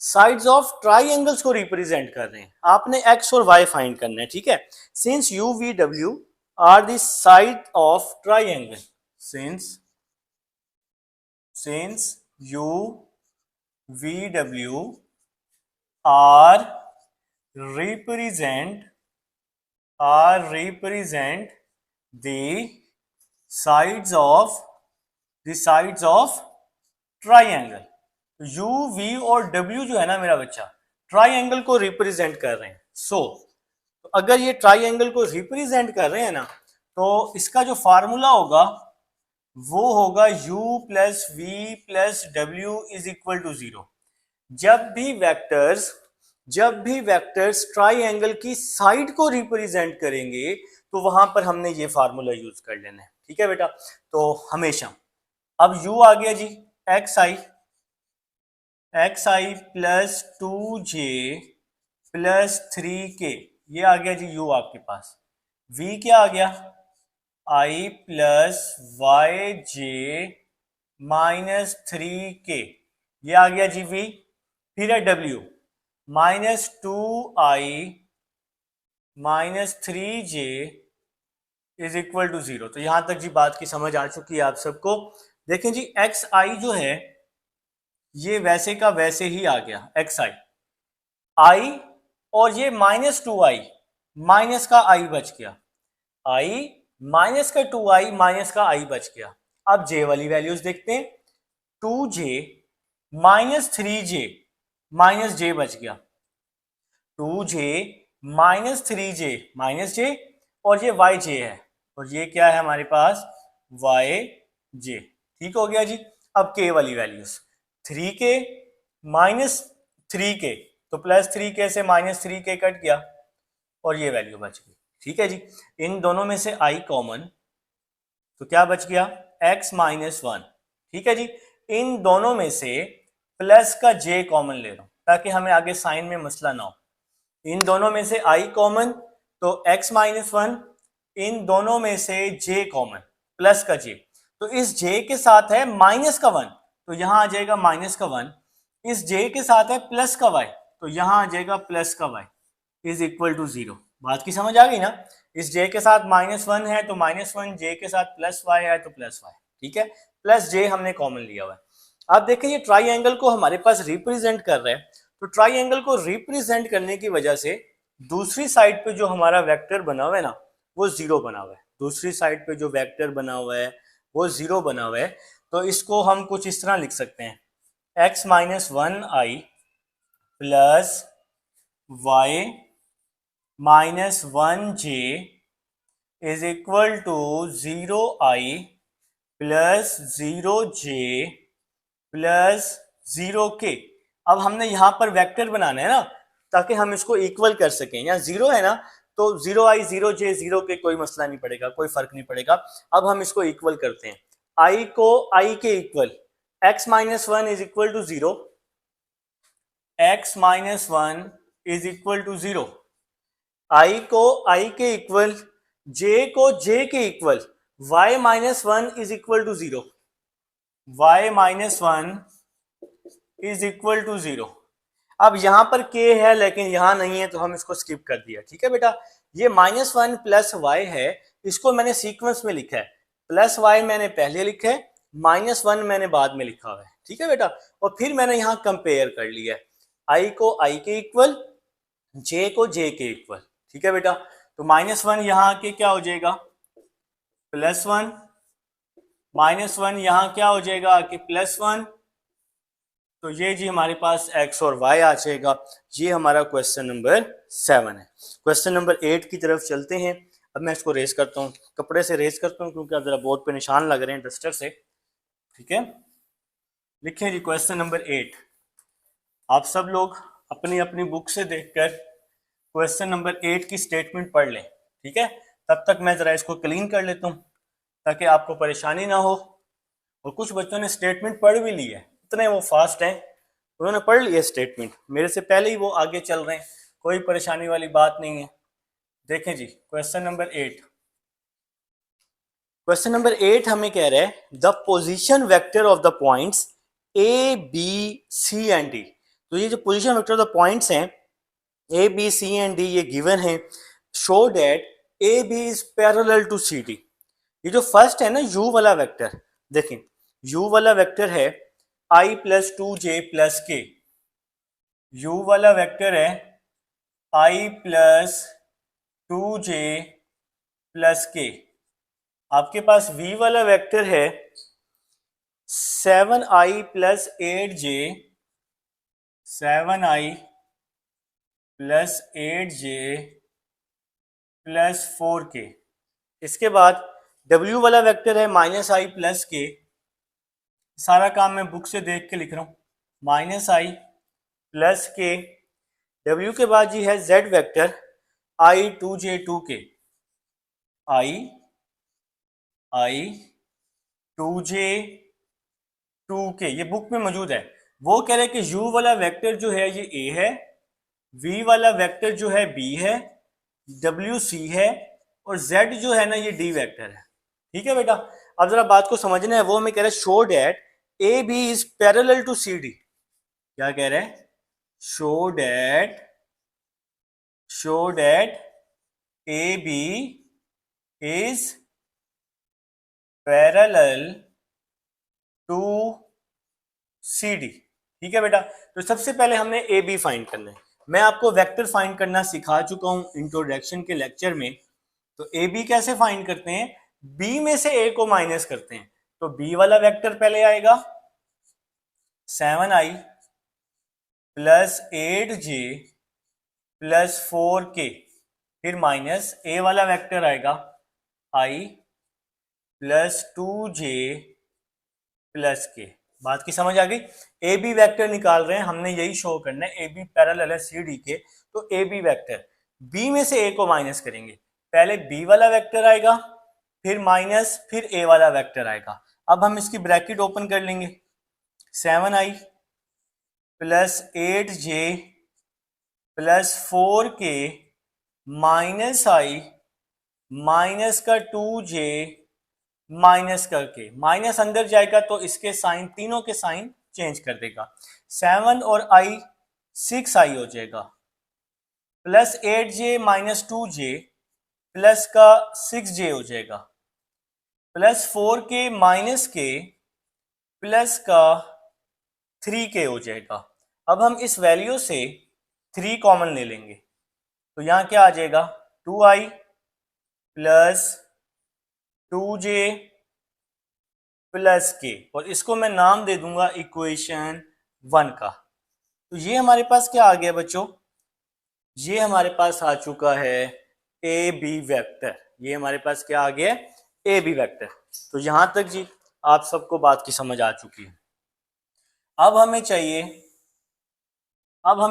साइड्स ऑफ ट्राइंगल्स को रिप्रेजेंट कर रहे हैं, आपने x और y फाइंड करना है, ठीक है। Since u v w are the side of triangle, since u v w are represent the sides of triangle। u v और w जो है ना मेरा बच्चा, ट्राइंगल को रिप्रेजेंट कर रहे हैं। तो अगर ये ट्राइंगल को रिप्रेजेंट कर रहे हैं ना, तो इसका जो फार्मूला होगा वो होगा u + v + w = 0। जब भी वेक्टर्स ट्राइंगल की साइड को रिप्रेजेंट करेंगे तो वहां पर हमने ये फार्मूला यूज कर लेना है, ठीक है बेटा। तो हमेशा, अब u आ गया जी xi + 2j + 3k, ये आ गया जी u आपके पास। v क्या आ गया, i + yj -3k, ये आ गया जी v। फिर है w -2i -3j = 0। तो यहां तक जी बात की समझ आ चुकी है आप सबको। देखें जी xi जो है ये वैसे का वैसे ही आ गया, xi i, और ये -2i, माइनस का i बच गया, i माइनस का 2i माइनस का i बच गया। अब j वाली वैल्यूज देखते हैं, 2j -3j -j बच गया, 2j -3j -j, और ये yj है, और ये क्या है हमारे पास, yj। ठीक हो गया जी। अब k वाली वैल्यूज, 3k -3k, तो +3k से -3k कट गया और ये वैल्यू बच गई, ठीक है जी। इन दोनों में से i कॉमन, तो क्या बच गया, x -1, ठीक है जी। इन दोनों में से प्लस का j कॉमन ले रहा हूं ताकि हमें आगे साइन में मसला ना हो। इन दोनों में से i कॉमन, तो x -1, इन दोनों में से j कॉमन, प्लस का j, तो इस j के साथ है माइनस का 1, तो यहां आ जाएगा माइनस का 1। इस j के साथ है प्लस का y, तो यहां आ जाएगा प्लस का y = 0। बात की समझ आ गई ना। इस j के साथ -1 है तो -1, j के साथ +y है तो +y, ठीक है, प्लस j हमने कॉमन लिया हुआ है। आप देखें ये ट्राइंगल को हमारे पास रिप्रेजेंट कर रहा है, तो ट्राइंगल को रिप्रेजेंट करने की वजह से दूसरी साइड पे जो हमारा वेक्टर बना हुआ है ना, वो 0 बना हुआ है। दूसरी साइड पे जो वेक्टर बना हुआ है वो 0 बना हुआ है। तो इसको हम कुछ इस तरह लिख सकते हैं, x -1i + y -1j = 0i plus 0j plus 0k। अब हमने यहाँ पर वेक्टर बनाना है ना, ताकि हम इसको इक्वल कर सकें। यहाँ 0 है ना, तो 0i 0j 0k कोई मसला नहीं पड़ेगा, कोई फर्क नहीं पड़ेगा। अब हम इसको इक्वल करते हैं, i को i के equal, x minus 1 is equal to 0, x minus 1 is equal to 0, i को i के इक्वल, j को j के equal, y minus 1 is equal to 0, y minus 1 is equal to 0। अब यहां पर k है लेकिन यहां नहीं है तो हम इसको स्किप कर दिया, ठीक है बेटा। ये -1 प्लस y है, इसको मैंने सीक्वेंस में लिखा है, प्लस y मैंने पहले लिखा है, -1 मैंने बाद में लिखा हुआ है, ठीक है बेटा। और फिर मैंने यहाँ कंपेयर कर लिया है, i को i के इक्वल, j को j के इक्वल, ठीक है बेटा। तो -1 यहाँ आके क्या हो जाएगा, +1, -1 यहाँ क्या हो जाएगा आके +1। तो ये जी हमारे पास x और y आ जाएगा। ये हमारा क्वेश्चन नंबर 7 है। क्वेश्चन नंबर 8 की तरफ चलते हैं। अब मैं इसको रेज करता हूँ, कपड़े से रेज करता हूँ क्योंकि अब जरा बोर्ड पे निशान लग रहे हैं डस्टर से, ठीक है। लिखें जी क्वेश्चन नंबर 8। आप सब लोग अपनी अपनी बुक से देखकर क्वेश्चन नंबर 8 की स्टेटमेंट पढ़ लें, ठीक है। तब तक मैं जरा इसको क्लीन कर लेता हूँ ताकि आपको परेशानी ना हो। और कुछ बच्चों ने स्टेटमेंट पढ़ भी ली है, इतने वो फास्ट हैं, उन्होंने पढ़ लिया स्टेटमेंट, मेरे से पहले ही वो आगे चल रहे हैं, कोई परेशानी वाली बात नहीं है। देखें जी क्वेश्चन नंबर 8। क्वेश्चन नंबर 8 हमें कह रहा है the position vector of the points A B C and D. तो ये जो position vector of the points हैं A B C and D ये गिवन है, show that A B is parallel to C D. ये जो first है ना u वाला वेक्टर, देखें u वाला वेक्टर है i प्लस 2j प्लस के, u वाला वेक्टर है i प्लस 2j प्लस के। आपके पास v वाला वेक्टर है 7i plus 8j, 7i plus 8j plus 4k। इसके बाद w वाला वेक्टर है -i प्लस के, सारा काम मैं बुक से देख के लिख रहा हूँ, -i प्लस के। w के बाद जी है z vector i 2j 2k, i 2j 2k, ये बुक में मौजूद है। वो कह रहे हैं कि u वाला वेक्टर जो है ये a है, v वाला वेक्टर जो है b है, w c है, और z जो है ना ये d वेक्टर है, ठीक है बेटा। अब जरा बात को समझना है, वो हमें कह रहे हैं show that A B is parallel to C D. क्या कह रहे हैं, show that A B is parallel to C D, ठीक है बेटा। तो सबसे पहले हमने ए बी फाइंड करना है। मैं आपको वेक्टर फाइंड करना सिखा चुका हूं इंट्रोडक्शन के लेक्चर में। तो ए बी कैसे फाइंड करते हैं, बी में से ए को माइनस करते हैं। तो बी वाला वेक्टर पहले आएगा 7i plus 8j plus 4k, फिर माइनस ए वाला वेक्टर आएगा i plus 2j plus k। बात की समझ आ गई। ए बी वेक्टर निकाल रहे हैं, हमने यही शो करना है, ए बी पैरेलल है सी डी के। तो ए बी वेक्टर, बी में से ए को माइनस करेंगे, पहले बी वाला वेक्टर आएगा, फिर माइनस, फिर ए वाला वेक्टर आएगा। अब हम इसकी ब्रैकेट ओपन कर लेंगे, 7i plus 8j plus 4k minus i minus का 2j माइनस करके, माइनस अंदर जाएगा तो इसके साइन, तीनों के साइन चेंज कर देगा। 7 और i 6i हो जाएगा, plus 8j minus 2j plus का 6j हो जाएगा, plus 4k minus k plus का 3k हो जाएगा। अब हम इस वैल्यू से 3 कॉमन ले लेंगे, तो यहाँ क्या आ जाएगा, 2i plus 2j plus k, और इसको मैं नाम दे दूंगा इक्वेशन 1 का। तो ये हमारे पास क्या आ गया बच्चों, ये हमारे पास आ चुका है ए बी वेक्टर। ये हमारे पास क्या आ गया, ए बी वेक्टर। तो यहां तक जी आप सबको बात की समझ आ चुकी है। अब हमें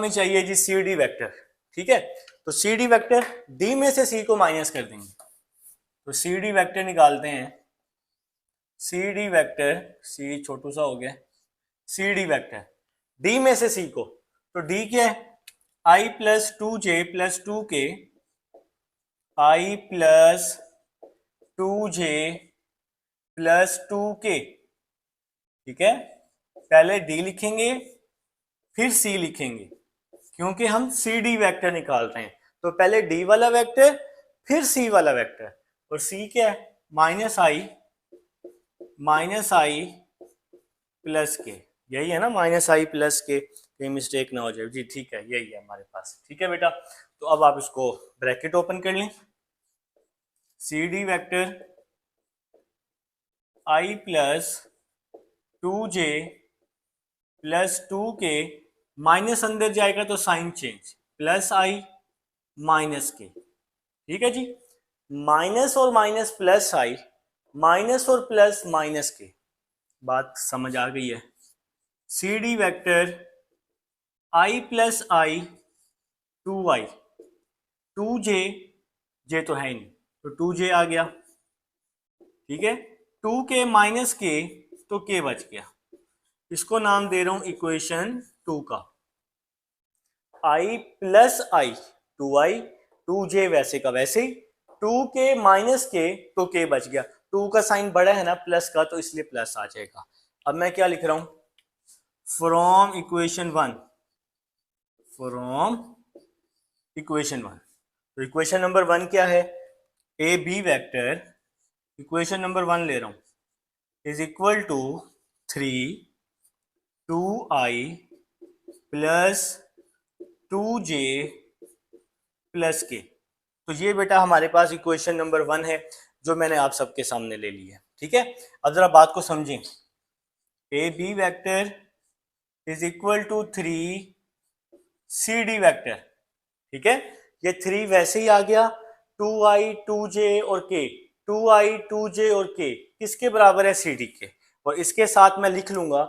चाहिए जी सी डी वैक्टर। ठीक है, तो सी डी वैक्टर, डी में से सी को माइनस कर देंगे, तो सी डी वैक्टर निकालते हैं। सी डी वैक्टर, सी छोटू सा हो गया, सी डी वैक्टर डी में से सी को, तो डी क्या है, आई plus two j plus two के, आई plus two j plus two के। ठीक है, पहले डी लिखेंगे फिर सी लिखेंगे, क्योंकि हम सी डी वैक्टर निकाल रहे हैं। तो पहले डी वाला वेक्टर फिर सी वाला वेक्टर, और सी क्या है, माइनस आई प्लस के, यही है ना, माइनस आई प्लस के, कहीं मिस्टेक ना हो जाए जी। ठीक है, यही है हमारे पास। ठीक है बेटा, तो अब आप इसको ब्रैकेट ओपन कर लें, C D vector i plus two j plus two k, minus अंदर जाएगा तो sign change, plus i minus k. ठीक है जी, माइनस और माइनस प्लस आई, माइनस और प्लस माइनस के, बात समझ आ गई है। C D vector i plus i two i, two j, j तो है ही नहीं तो टू जे आ गया। ठीक है, टू के माइनस के तो के बच गया, इसको नाम दे रहा हूं इक्वेशन टू का। I plus i two i, two j वैसे का वैसे ही, टू के माइनस के तो के बच गया, टू का साइन बड़ा है ना प्लस का, तो इसलिए प्लस आ जाएगा। अब मैं क्या लिख रहा हूं, from equation one, from equation one. तो इक्वेशन नंबर वन क्या है, A B vector, equation number one ले रहा हूं, is equal to three two i plus two j plus k. तो ये बेटा हमारे पास इक्वेशन नंबर वन है, जो मैंने आप सबके सामने ले ली है। ठीक है, अब जरा बात को समझें, A B vector is equal to three C D vector. ठीक है, ये थ्री वैसे ही आ गया, टू आई टू जे और के, टू आई टू जे और के किसके बराबर है, सी डी के। और इसके साथ मैं लिख लूंगा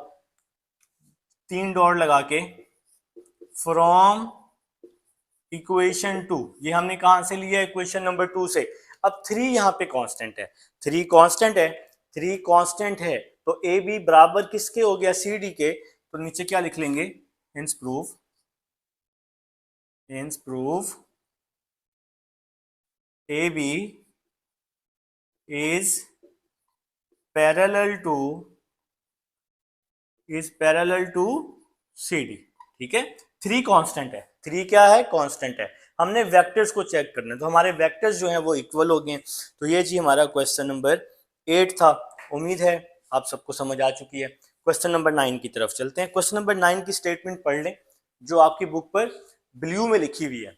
तीन डॉट लगा के, फ्रॉम इक्वेशन टू, ये हमने कहां से लिया, इक्वेशन नंबर टू से। अब थ्री यहाँ पे कांस्टेंट है, थ्री कांस्टेंट है, थ्री कांस्टेंट है, तो ए बी बराबर किसके हो गया, सी डी के। तो नीचे क्या लिख लेंगे, hence proof, hence proof A B is parallel to, is parallel to C D. ठीक है, थ्री कांस्टेंट है, थ्री क्या है, कांस्टेंट है। हमने वेक्टर्स को चेक करना है, तो हमारे वेक्टर्स जो हैं वो इक्वल हो गए। तो ये जी हमारा क्वेश्चन नंबर 8 था। उम्मीद है आप सबको समझ आ चुकी है। क्वेश्चन नंबर 9 की तरफ चलते हैं। क्वेश्चन नंबर 9 की स्टेटमेंट पढ़ लें, जो आपकी बुक पर ब्लू में लिखी हुई है।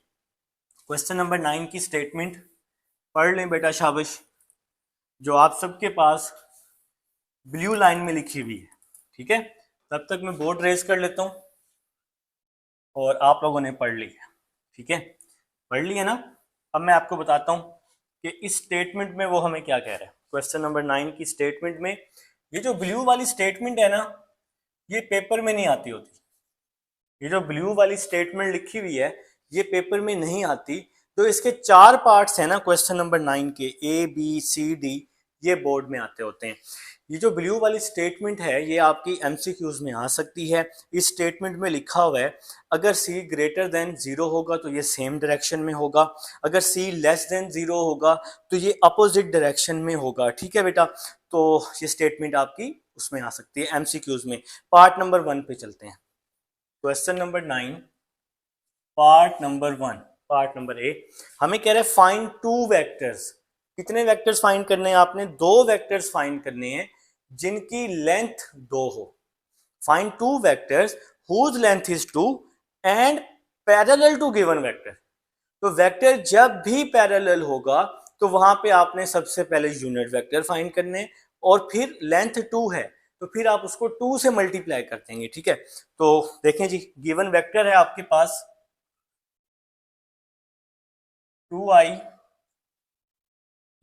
क्वेश्चन नंबर 9 की स्टेटमेंट पढ़ लें बेटा, शाबाश, जो आप सबके पास ब्लू लाइन में लिखी हुई है। ठीक है, तब तक मैं बोर्ड रेज कर लेता हूं और आप लोगों ने पढ़ लिया। ठीक है, पढ़ लिया ना। अब मैं आपको बताता हूं कि इस स्टेटमेंट में वो हमें क्या कह रहा है। क्वेश्चन नंबर 9 की स्टेटमेंट में ये जो ब्लू वाली स्टेटमेंट है ना, ये पेपर में नहीं आती होती। ये जो ब्लू वाली स्टेटमेंट लिखी हुई है ये पेपर में नहीं आती। तो इसके चार पार्ट्स हैं ना क्वेश्चन नंबर 9 के, ए बी सी डी, ये बोर्ड में आते होते हैं। ये जो ब्लू वाली स्टेटमेंट है ये आपकी एमसीक्यूज में आ सकती है। इस स्टेटमेंट में लिखा हुआ है अगर सी ग्रेटर देन 0 होगा तो ये सेम डायरेक्शन में होगा, अगर सी लेस देन 0 होगा तो ये अपोजिट डायरेक्शन में होगा। ठीक है बेटा, तो ये स्टेटमेंट आपकी उसमें आ सकती है एमसीक्यूज में। पार्ट नंबर 1 पे चलते हैं। Question number 9 part number 1, part number A हमें कह रहे हैं फाइंड टू वेक्टर्स। कितने वेक्टर्स फाइंड करने हैं आपने, दो वेक्टर्स फाइंड करने हैं जिनकी लेंथ 2 हो। Find two vectors whose length is 2 and parallel to given vector. तो वेक्टर जब भी पैरेलल होगा तो वहां पे आपने सबसे पहले यूनिट वेक्टर फाइंड करने, और फिर लेंथ 2 है तो फिर आप उसको 2 से मल्टीप्लाई कर देंगे। ठीक है, तो देखें जी, गिवन वेक्टर है आपके पास 2i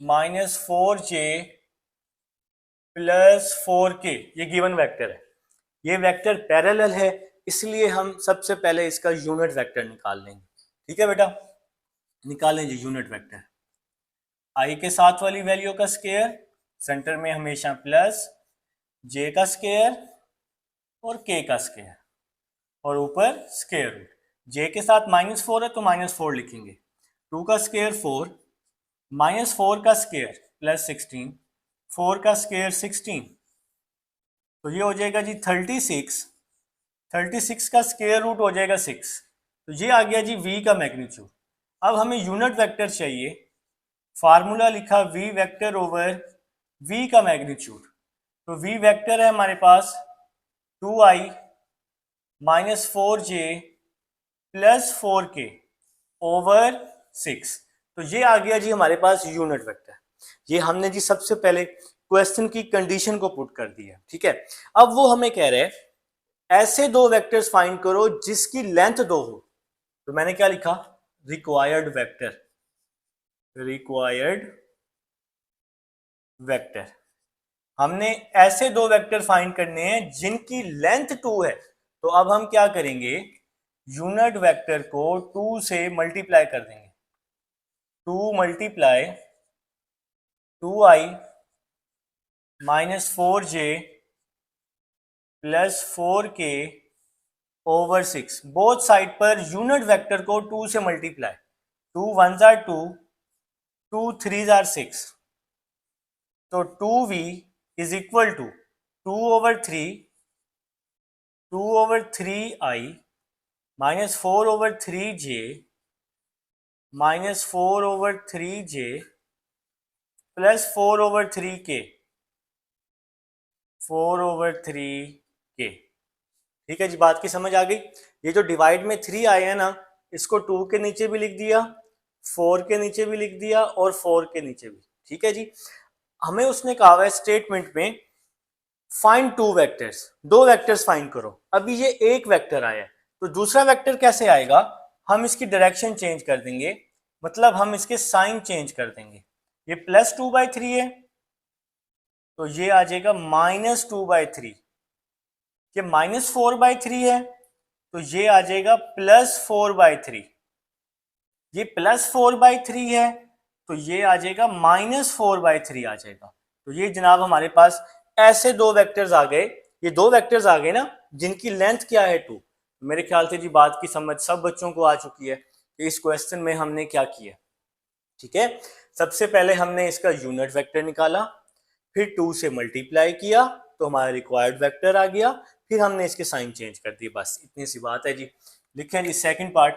minus 4j plus 4k, ये गिवन वेक्टर है, ये वेक्टर पैरेलल है, इसलिए हम सबसे पहले इसका यूनिट वेक्टर निकाल लेंगे। ठीक है बेटा, निकालें जी यूनिट वेक्टर। आई के साथ वाली वैल्यू का स्क्वायर, सेंटर में हमेशा प्लस, जे का स्क्वायर और के का स्क्वायर, और ऊपर स्क्वायर रूट। जे के साथ -4 है तो -4 लिखेंगे, 2 का स्क्वायर 4, -4 का स्क्वायर प्लस 16, 4 का स्क्वायर 16, तो ये हो जाएगा जी 36, 36 का स्क्वायर रूट हो जाएगा 6, तो ये आ गया जी v का मैग्नीट्यूड। अब हमें यूनिट वेक्टर चाहिए, फार्मूला लिखा v वेक्टर ओवर v का मैग्नीट्यूड, तो v वेक्टर है हमारे पास 2i minus 4j plus 4k over 6, तो ये आ गया जी हमारे पास यूनिट वेक्टर। ये हमने जी सबसे पहले क्वेश्चन की कंडीशन को पुट कर दिया, ठीक है। अब वो हमें कह रहे हैं ऐसे दो वेक्टर्स फाइंड करो जिसकी लेंथ 2 हो, तो मैंने क्या लिखा, रिक्वायर्ड वेक्टर, रिक्वायर्ड वेक्टर। हमने ऐसे दो वेक्टर फाइंड करने हैं जिनकी लेंथ 2 है, तो अब हम क्या करेंगे, यूनिट वेक्टर को 2 से मल्टीप्लाई कर देंगे, 2 multiply 2i minus 4j plus 4k over 6, both side per unit vector को 2 से multiply, 2 1s are 2, 2 3s are 6, तो 2v is equal to 2 over 3i minus 4 over 3j minus 4 over 3j plus 4 over 3k, 4 over 3k। ठीक है जी, बात की समझ आ गई। ये जो डिवाइड में 3 आए हैं ना, इसको 2 के नीचे भी लिख दिया, 4 के नीचे भी लिख दिया और 4 के नीचे भी। ठीक है जी, हमें उसने कहा है स्टेटमेंट में फाइंड 2 वेक्टर्स, 2 वेक्टर्स फाइंड करो। अभी ये एक वेक्टर आया है, तो दूसरा वेक्टर कैसे आएगा, हम इसकी डायरेक्शन चेंज कर देंगे, मतलब हम इसके साइन चेंज कर देंगे। ये +2/3 है, तो ये आ जाएगा -2/3। ये -4/3 है, तो ये आ जाएगा +4/3। ये +4/3 है, तो ये आ जाएगा -4/3 आ जाएगा। तो ये जनाब हमारे पास ऐसे दो वेक्टर्स आ गए, ये दो वेक्टर्स आ गए ना जिनकी लेंथ क्या है 2। मेरे ख्याल से जी बात की समझ सब बच्चों को आ चुकी है कि इस क्वेश्चन में हमने क्या किया। ठीक है, सबसे पहले हमने इसका यूनिट वेक्टर निकाला, फिर 2 से मल्टीप्लाई किया तो हमारा रिक्वायर्ड वेक्टर आ गया, फिर हमने इसके साइन चेंज कर दिए, बस इतनी सी बात है जी। लिखें जी सेकंड पार्ट,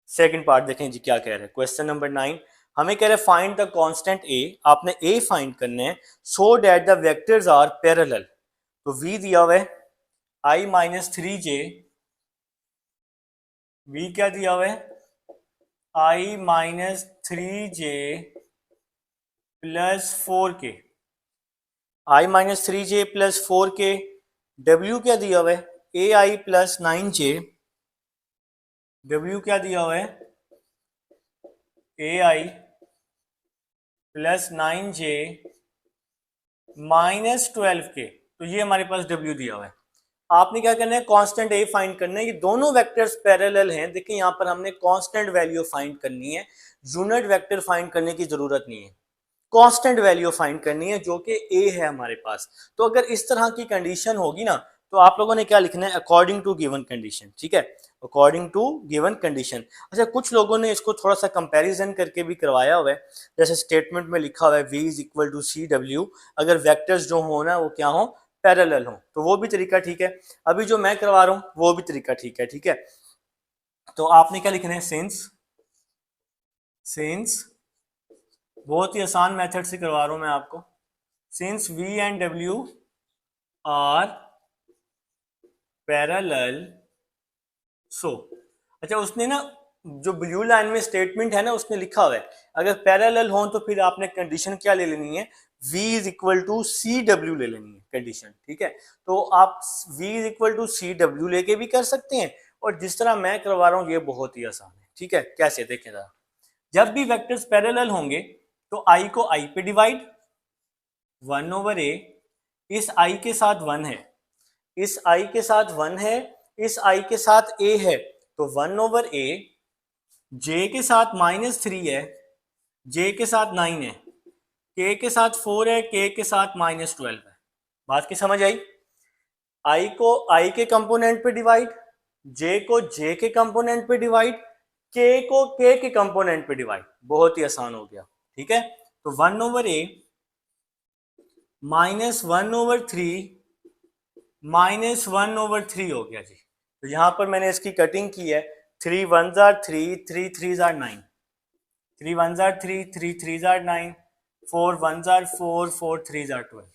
सेकंड पार्ट देखें जी क्या कह रहे हैं। क्वेश्चन नंबर 9 हमें कह रहे हैं फाइंड द कांस्टेंट ए, आपने ए फाइंड करने हैं, so that the vectors are parallel. तो v दिया हुआ है i माइनस 3j, v क्या दिया हुआ है i minus 3j plus 4k, i minus 3j plus 4k, w क्या दिया हुआ है ai प्लस 9j, w क्या दिया हुआ है ai plus 9j minus 12k, तो ये हमारे पास w दिया हुआ है। आपने क्या करना है, कांस्टेंट a फाइंड करना है। ये दोनों वेक्टर्स पैरेलल हैं, देखिए यहाँ पर हमने कांस्टेंट वैल्यू फाइंड करनी है, यूनिट वेक्टर फाइंड करने की जरूरत नहीं है, कांस्टेंट वैल्यू फाइंड करनी है जो कि a है हमारे पास। तो अगर इस तरह की कंडीशन होगी ना, तो आप लोगों ने क्या लिखना है, अकॉर्डिंग टू गिवन कंडीशन। ठीक है, अकॉर्डिंग टू गिवन कंडीशन। अच्छा, कुछ लोगों ने इसको थोड़ा सा कंपैरिजन करके भी करवाया हुआ है, जैसे स्टेटमेंट में लिखा हुआ है v is equal to CW, अगर वेक्टर्स जो हो ना वो क्या हो, पैरेलल हो, तो वो भी तरीका ठीक है। अभी जो मैं करवा रहा हूं वो भी तरीका ठीक है। ठीक है, तो आपने क्या लिखना है, सिंस बहुत ही आसान मेथड से करवा रहा हूं मैं आपको, since v and w are parallel so. अच्छा, उसने ना जो ब्लू लाइन में स्टेटमेंट है ना, उसने लिखा हुआ है अगर पैरेलल हो तो फिर आपने कंडीशन क्या ले लेनी है, v is equal to CW ले लेनी है कंडीशन। ठीक है, तो आप v is equal to CW लेके भी कर सकते हैं, और जिस तरह मैं करवा रहा हूँ ये बहुत ही आसान है। ठीक है, कैसे देखें जरा, जब भी वेक्टर्स पैरेलल होंगे तो i को i पे डिवाइड 1/a, इस i के साथ 1 है, इस i के साथ 1 है, इस i के साथ a है, तो 1/a, j के साथ -3 है, j के साथ 9 है, k के साथ 4 है, k के साथ -12 है। बात की समझ आई? i को i के कंपोनेंट पे डिवाइड, j को j के कंपोनेंट पे डिवाइड, k को k के कंपोनेंट पे डिवाइड, बहुत ही आसान हो गया। ठीक है, तो 1/a -1/3 -1/3 हो गया जी। तो यहां पर मैंने इसकी कटिंग की है, 3 1s are 3, 3 3s are 9, 3 1s are 3, 3 3s are 9, 4 1s are 4, 4 3s are 12।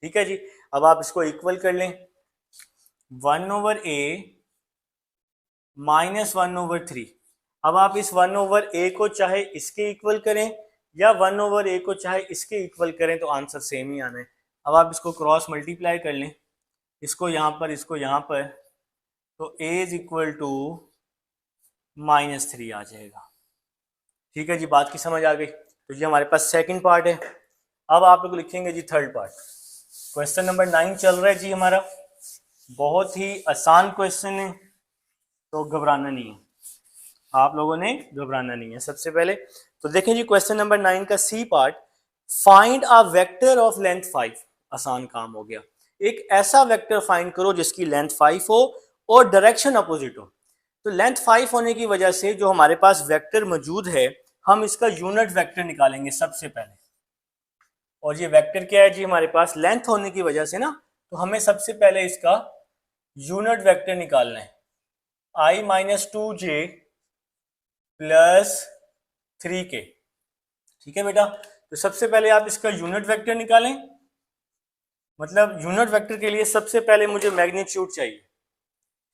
ठीक है जी, अब आप इसको इक्वल कर लें, 1/a -1/3। अब आप इस 1/a को चाहे इसके इक्वल करें या 1/a को चाहे इसके इक्वल करें, तो आंसर सेम ही आना है। अब आप इसको क्रॉस मल्टीप्लाई कर लें, इसको यहाँ पर, इसको यहाँ पर, तो a इज इक्वल टू -3 आ जाएगा। ठीक है जी, बात की समझ आ गई? तो ये हमारे पास सेकंड पार्ट है। अब आप लोग लिखेंगे जी थर्ड पार्ट। क्वेश्चन नंबर 9 चल रहा है जी हमारा, बहुत ही आसान क्वेश्चन है, तो घबराना नहीं है, आप लोगों ने घबराना नहीं है। सबसे पहले तो देखें जी क्वेश्चन नंबर 9 का C part, find a vector of length 5। आसान काम हो गया, एक ऐसा वेक्टर फाइंड करो जिसकी लेंथ 5 हो और डायरेक्शन अपोजिट हो। तो लेंथ 5 होने की वजह से जो हमारे पास वेक्टर मौजूद है, हम इसका यूनिट वेक्टर निकालेंगे सबसे पहले। और ये वेक्टर क्या है जी हमारे पास, लेंथ होने की वजह से ना, तो हमें सबसे पहले इसका यूनिट वेक्टर निकालना है, i-2j + 3k। ठीक है बेटा, तो सबसे पहले आप इसका यूनिट वेक्टर निकालें। मतलब यूनिट वेक्टर के लिए सबसे पहले मुझे मैग्नीट्यूड चाहिए।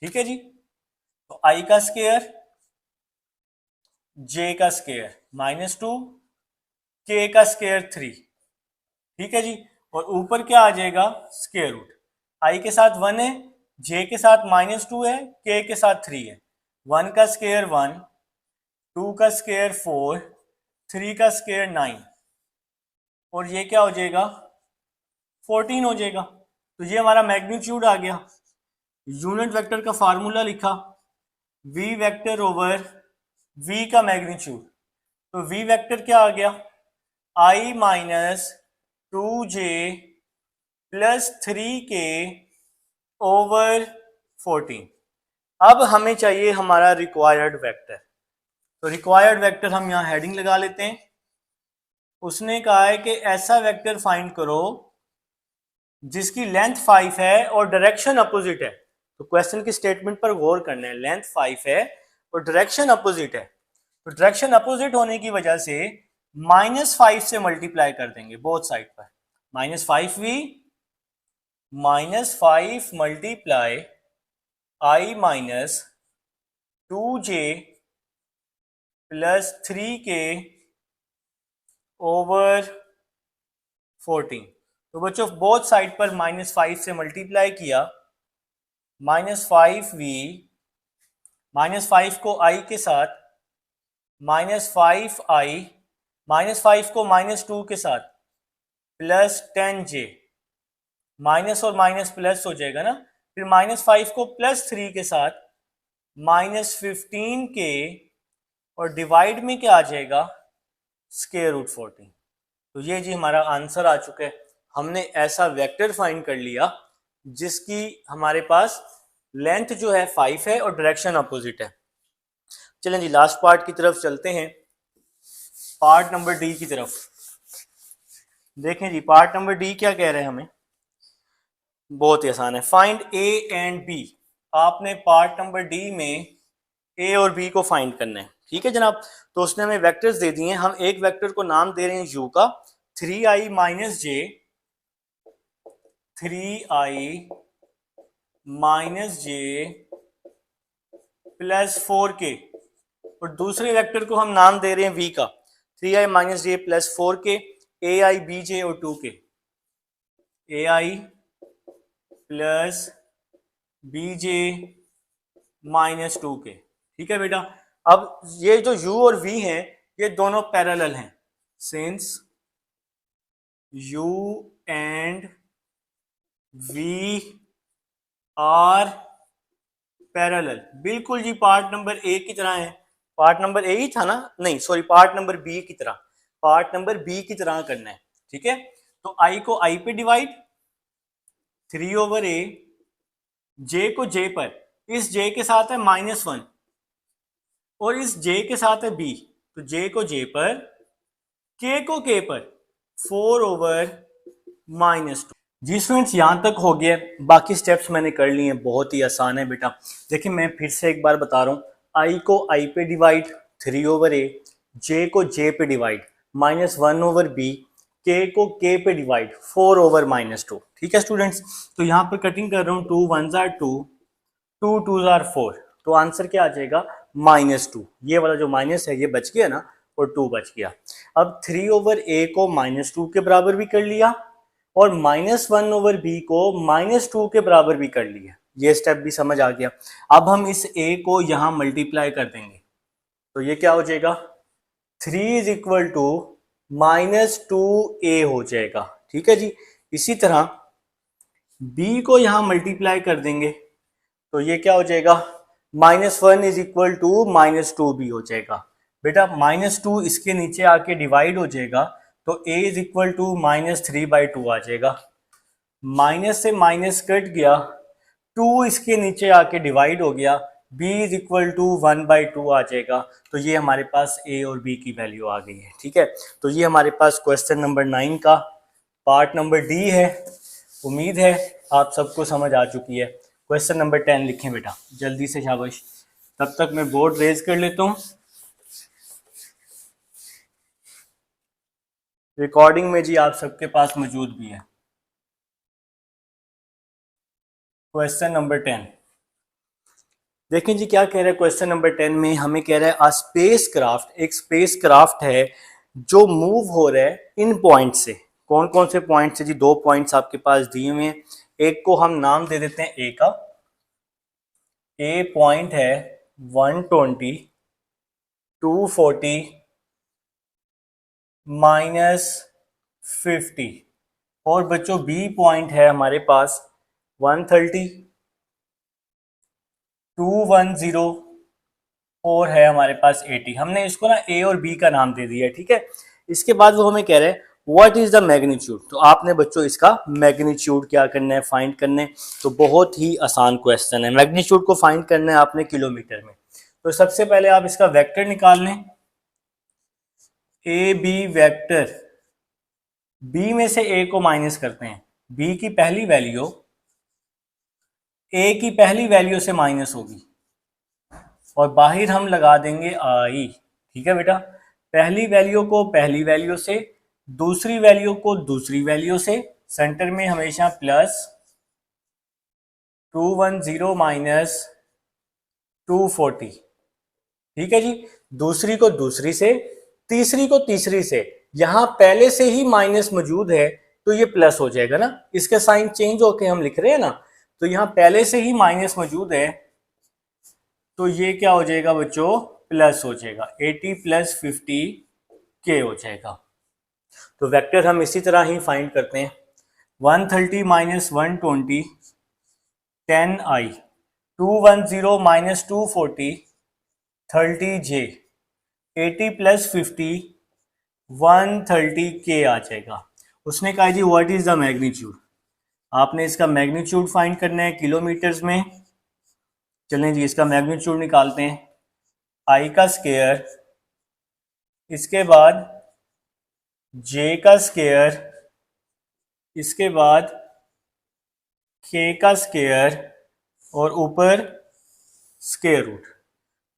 ठीक है जी, तो i का स्क्वायर, j का स्क्वायर -2, k का स्क्वायर 3। ठीक है जी, और ऊपर क्या आ जाएगा, स्क्वायर रूट। i के साथ 1 है, j के साथ -2 है, k के साथ 3 है। 1 का स्क्वायर 1, 2 का स्क्वायर 4, 3 का स्क्वायर 9, और ये क्या हो जाएगा, 14 हो जाएगा। तो ये हमारा मैग्नीट्यूड आ गया। यूनिट वेक्टर का फार्मूला लिखा, v वेक्टर ओवर v का मैग्नीट्यूड। तो v वेक्टर क्या आ गया, i-2j + 3k ओवर 14। अब हमें चाहिए हमारा रिक्वायर्ड वेक्टर। तो रिक्वायर्ड वेक्टर हम यहाँ हेडिंग लगा लेते हैं। उसने कहा है कि ऐसा वेक्टर फाइंड करो जिसकी लेंथ 5 है और डायरेक्शन अपोजिट है। तो क्वेश्चन की स्टेटमेंट पर गौर करना है, लेंथ 5 है और डायरेक्शन अपोजिट है। तो डायरेक्शन अपोजिट होने की वजह से -5 से मल्टीप्लाई कर देंगे बोथ साइड पर। -5v -5 multiply i-2j + 3k over 14। तो बच्चों बोथ साइड पर -5 से मल्टीप्लाई किया, -5v, -5 को i के साथ, -5i, -5 को -2 के साथ, +10j, माइनस और माइनस प्लस हो जाएगा ना, फिर -5 को +3 के साथ, -15k, और डिवाइड में क्या आ जाएगा, स्क्वायर रूट 14। तो ये जी हमारा आंसर आ चुका है। हमने ऐसा वेक्टर फाइंड कर लिया जिसकी हमारे पास लेंथ जो है 5 है और डायरेक्शन अपोजिट है। चलें जी लास्ट पार्ट की तरफ चलते हैं, पार्ट नंबर डी की तरफ। देखें जी पार्ट नंबर डी क्या कह रहे हैं हमें, बहुत ही आसान है, फाइंड ए एंड बी। आपने पार्ट नंबर डी में ए और बी को फाइंड करना है। ठीक है जनाब, तो उसने हमें वेक्टर्स दे दिए हैं, हम एक वेक्टर को नाम दे रहे हैं यू का, 3i - j, 3i - j + 4k, और दूसरे वेक्टर को हम नाम दे रहे हैं v का, 3i - j + 4k, ai bj और 2k, ai + bj - 2k। ठीक है बेटा, अब ये जो u और v हैं ये दोनों पैरेलल हैं, since u and v are parallel. बिल्कुल जी, पार्ट नंबर ए की तरह है। पार्ट नंबर ए ही था ना, नहीं सॉरी, पार्ट नंबर बी की तरह, पार्ट नंबर बी की तरह करना है। ठीक है, तो आई को आई पे डिवाइड, 3/a, जे को जे पर, इस जे के साथ है -1 और इस जे के साथ है b, तो जे को जे पर, के को के पर, 4/-2। जी स्टूडेंट्स, यहां तक हो गया। बाकी स्टेप्स मैंने कर लिए हैं, बहुत ही आसान है बेटा। देखिए मैं फिर से एक बार बता रहा हूँ, आई को आई पे डिवाइड, 3/a, जे को जे पे डिवाइड, -1/b, के को के पे डिवाइड, 4/-2। ठीक है स्टूडेंट्स, तो यहाँ पर कटिंग कर रहा हूँ, 2 1s are 2, 2 2s are 4, तो आंसर क्या आ जाएगा, -2। ये वाला जो माइनस है ये बच गया ना, और 2 बच गया। अब 3/a को -2 के बराबर भी कर लिया और -1/b को -2 के बराबर भी कर लिया। ये स्टेप भी समझ आ गया। अब हम इस a को यहां मल्टीप्लाई कर देंगे, तो ये क्या हो जाएगा, 3 = -2a हो जाएगा। ठीक है जी, इसी तरह b को यहां मल्टीप्लाई कर देंगे, तो ये क्या हो जाएगा, -1 = -2b हो जाएगा। बेटा -2 इसके नीचे आके डिवाइड हो जाएगा, तो a = -3/2 आ जाएगा। माइनस से माइनस कट गया, 2 इसके नीचे आके डिवाइड हो गया, b = 1/2 आ जाएगा। तो ये हमारे पास a और b की वैल्यू आ गई है। ठीक है, तो ये हमारे पास क्वेश्चन नंबर 9 का पार्ट नंबर डी है। उम्मीद है आप सबको समझ आ चुकी है। क्वेश्चन नंबर 10 लिखें बेटा जल्दी से, शाबाश। तब तक मैं बोर्ड रेज कर लेता हूँ। रिकॉर्डिंग में जी आप सबके पास मौजूद भी है। क्वेश्चन नंबर 10 देखें जी, क्या कह रहा है क्वेश्चन नंबर 10 में, हमें कह रहा है अ स्पेस क्राफ्ट, एक स्पेस क्राफ्ट है जो मूव हो रहा है इन पॉइंट से। कौन कौन से पॉइंट से जी, 2 पॉइंट्स आपके पास दिए हुए हैं। एक को हम नाम दे देते हैं ए का, ए पॉइंट है 120, 240, -50, और बच्चों बी पॉइंट है हमारे पास 130, 210, और है हमारे पास 80। हमने इसको ना ए और बी का नाम दे दिया है। ठीक है, इसके बाद वो हमें कह रहे हैं व्हाट इज द मैग्नीट्यूड। तो आपने बच्चों इसका मैग्नीट्यूड क्या करना है, फाइंड करना है। तो बहुत ही आसान क्वेश्चन है, मैग्नीट्यूड को फाइंड करना है आपने किलोमीटर में। तो सबसे पहले आप इसका वेक्टर निकाल लें, ए बी वेक्टर, बी में से ए को माइनस करते हैं, बी की पहली वैल्यू ए की पहली वैल्यू से माइनस होगी और बाहर हम लगा देंगे आई। ठीक है बेटा, पहली वैल्यू को पहली वैल्यू से, दूसरी वैल्यू को दूसरी वैल्यू से, सेंटर में हमेशा +210 -240। ठीक है जी, दूसरी को दूसरी से, तीसरी को तीसरी से। यहां पहले से ही माइनस मौजूद है तो ये प्लस हो जाएगा ना, इसके साइन चेंज होके हम लिख रहे हैं ना, तो यहां पहले से ही माइनस मौजूद है, तो ये क्या हो जाएगा बच्चों, प्लस हो जाएगा, 80 + 50 के हो जाएगा। तो वेक्टर हम इसी तरह ही फाइंड करते हैं, 130 -120 10i, 210 -240 30j, 80 + 50 130k आ जाएगा। उसने कहा जी व्हाट इज द मैग्नीट्यूड, आपने इसका मैग्नीट्यूड फाइंड करना है किलोमीटर्स में। चलें जी, इसका मैग्नीट्यूड निकालते हैं, आई का स्क्वायर, इसके बाद जे का स्क्वायर, इसके बाद के का स्क्वायर, और ऊपर स्क्वायर रूट।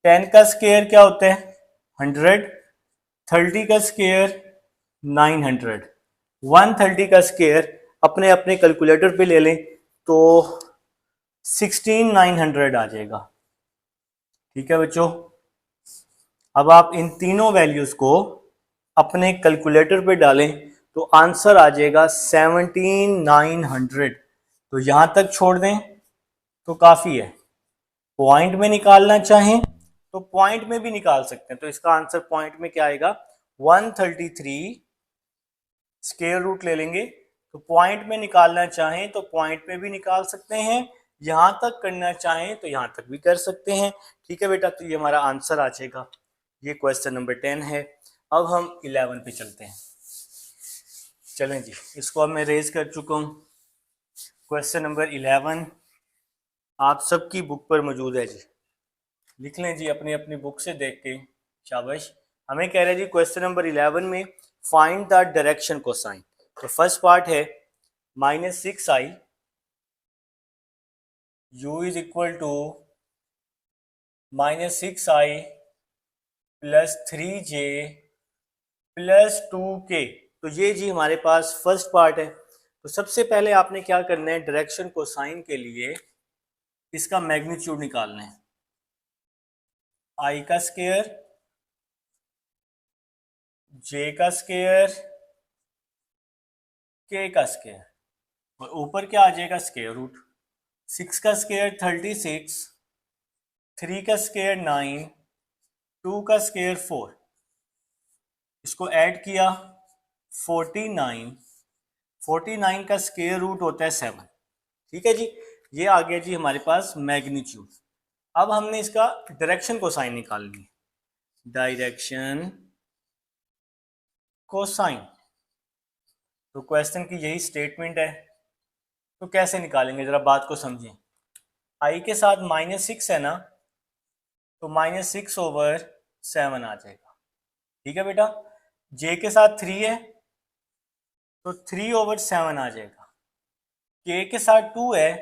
10 का स्क्वायर क्या होता है, 100, 30 का स्क्वायर 900, 130 का स्क्वायर अपने अपने कैलकुलेटर पे ले लें तो 16900 आ जाएगा। ठीक है बच्चों, अब आप इन तीनों वैल्यूज को अपने कैलकुलेटर पे डालें तो आंसर आ जाएगा 17900। तो यहां तक छोड़ दें तो काफी है। पॉइंट में निकालना चाहें तो पॉइंट में भी निकाल सकते हैं। तो इसका आंसर पॉइंट में क्या आएगा, 133, स्क्वायर रूट ले लेंगे तो पॉइंट में निकालना चाहें तो पॉइंट में भी निकाल सकते हैं, यहां तक करना चाहें तो यहां तक भी कर सकते हैं। ठीक है बेटा, तो ये हमारा आंसर आ जाएगा। ये क्वेश्चन नंबर 10 है। अब हम 11 पे चलते हैं। चलें जी, इसको अब मैं रेज कर चुका हूँ। क्वेश्चन नंबर 11 आप सबकी बुक पर मौजूद है जी। लिख लें जी अपनी अपनी बुक से देख के। शाबाश। हमें कह रहे हैं जी क्वेश्चन नंबर 11 में फाइंड द डायरेक्शन कोसाइन। तो फर्स्ट पार्ट है -6i u is equal to -6i plus 3j plus 2k। तो ये जी हमारे पास फर्स्ट पार्ट है। तो सबसे पहले आपने क्या करना है, डायरेक्शन कोसाइन के लिए इसका मैग्नीट्यूड निकालना है। i का स्क्वायर, j का स्क्वायर, k का स्क्वायर, और ऊपर क्या आ जाएगा, स्क्वायर रूट। 6 का स्क्वायर 36, 3 का स्क्वायर 9, 2 का स्क्वायर 4, इसको ऐड किया 49, 49 का स्क्वायर रूट होता है 7। ठीक है जी, ये आ गया जी हमारे पास मैग्नीट्यूड। अब हमने इसका डायरेक्शन कोसाइन निकालनी है। डायरेक्शन कोसाइन, तो क्वेश्चन की यही स्टेटमेंट है। तो कैसे निकालेंगे, जरा बात को समझें। आई के साथ -6 है ना, तो -6/7 आ जाएगा। ठीक है बेटा। जे के साथ 3 है तो 3/7 आ जाएगा। के के साथ 2 है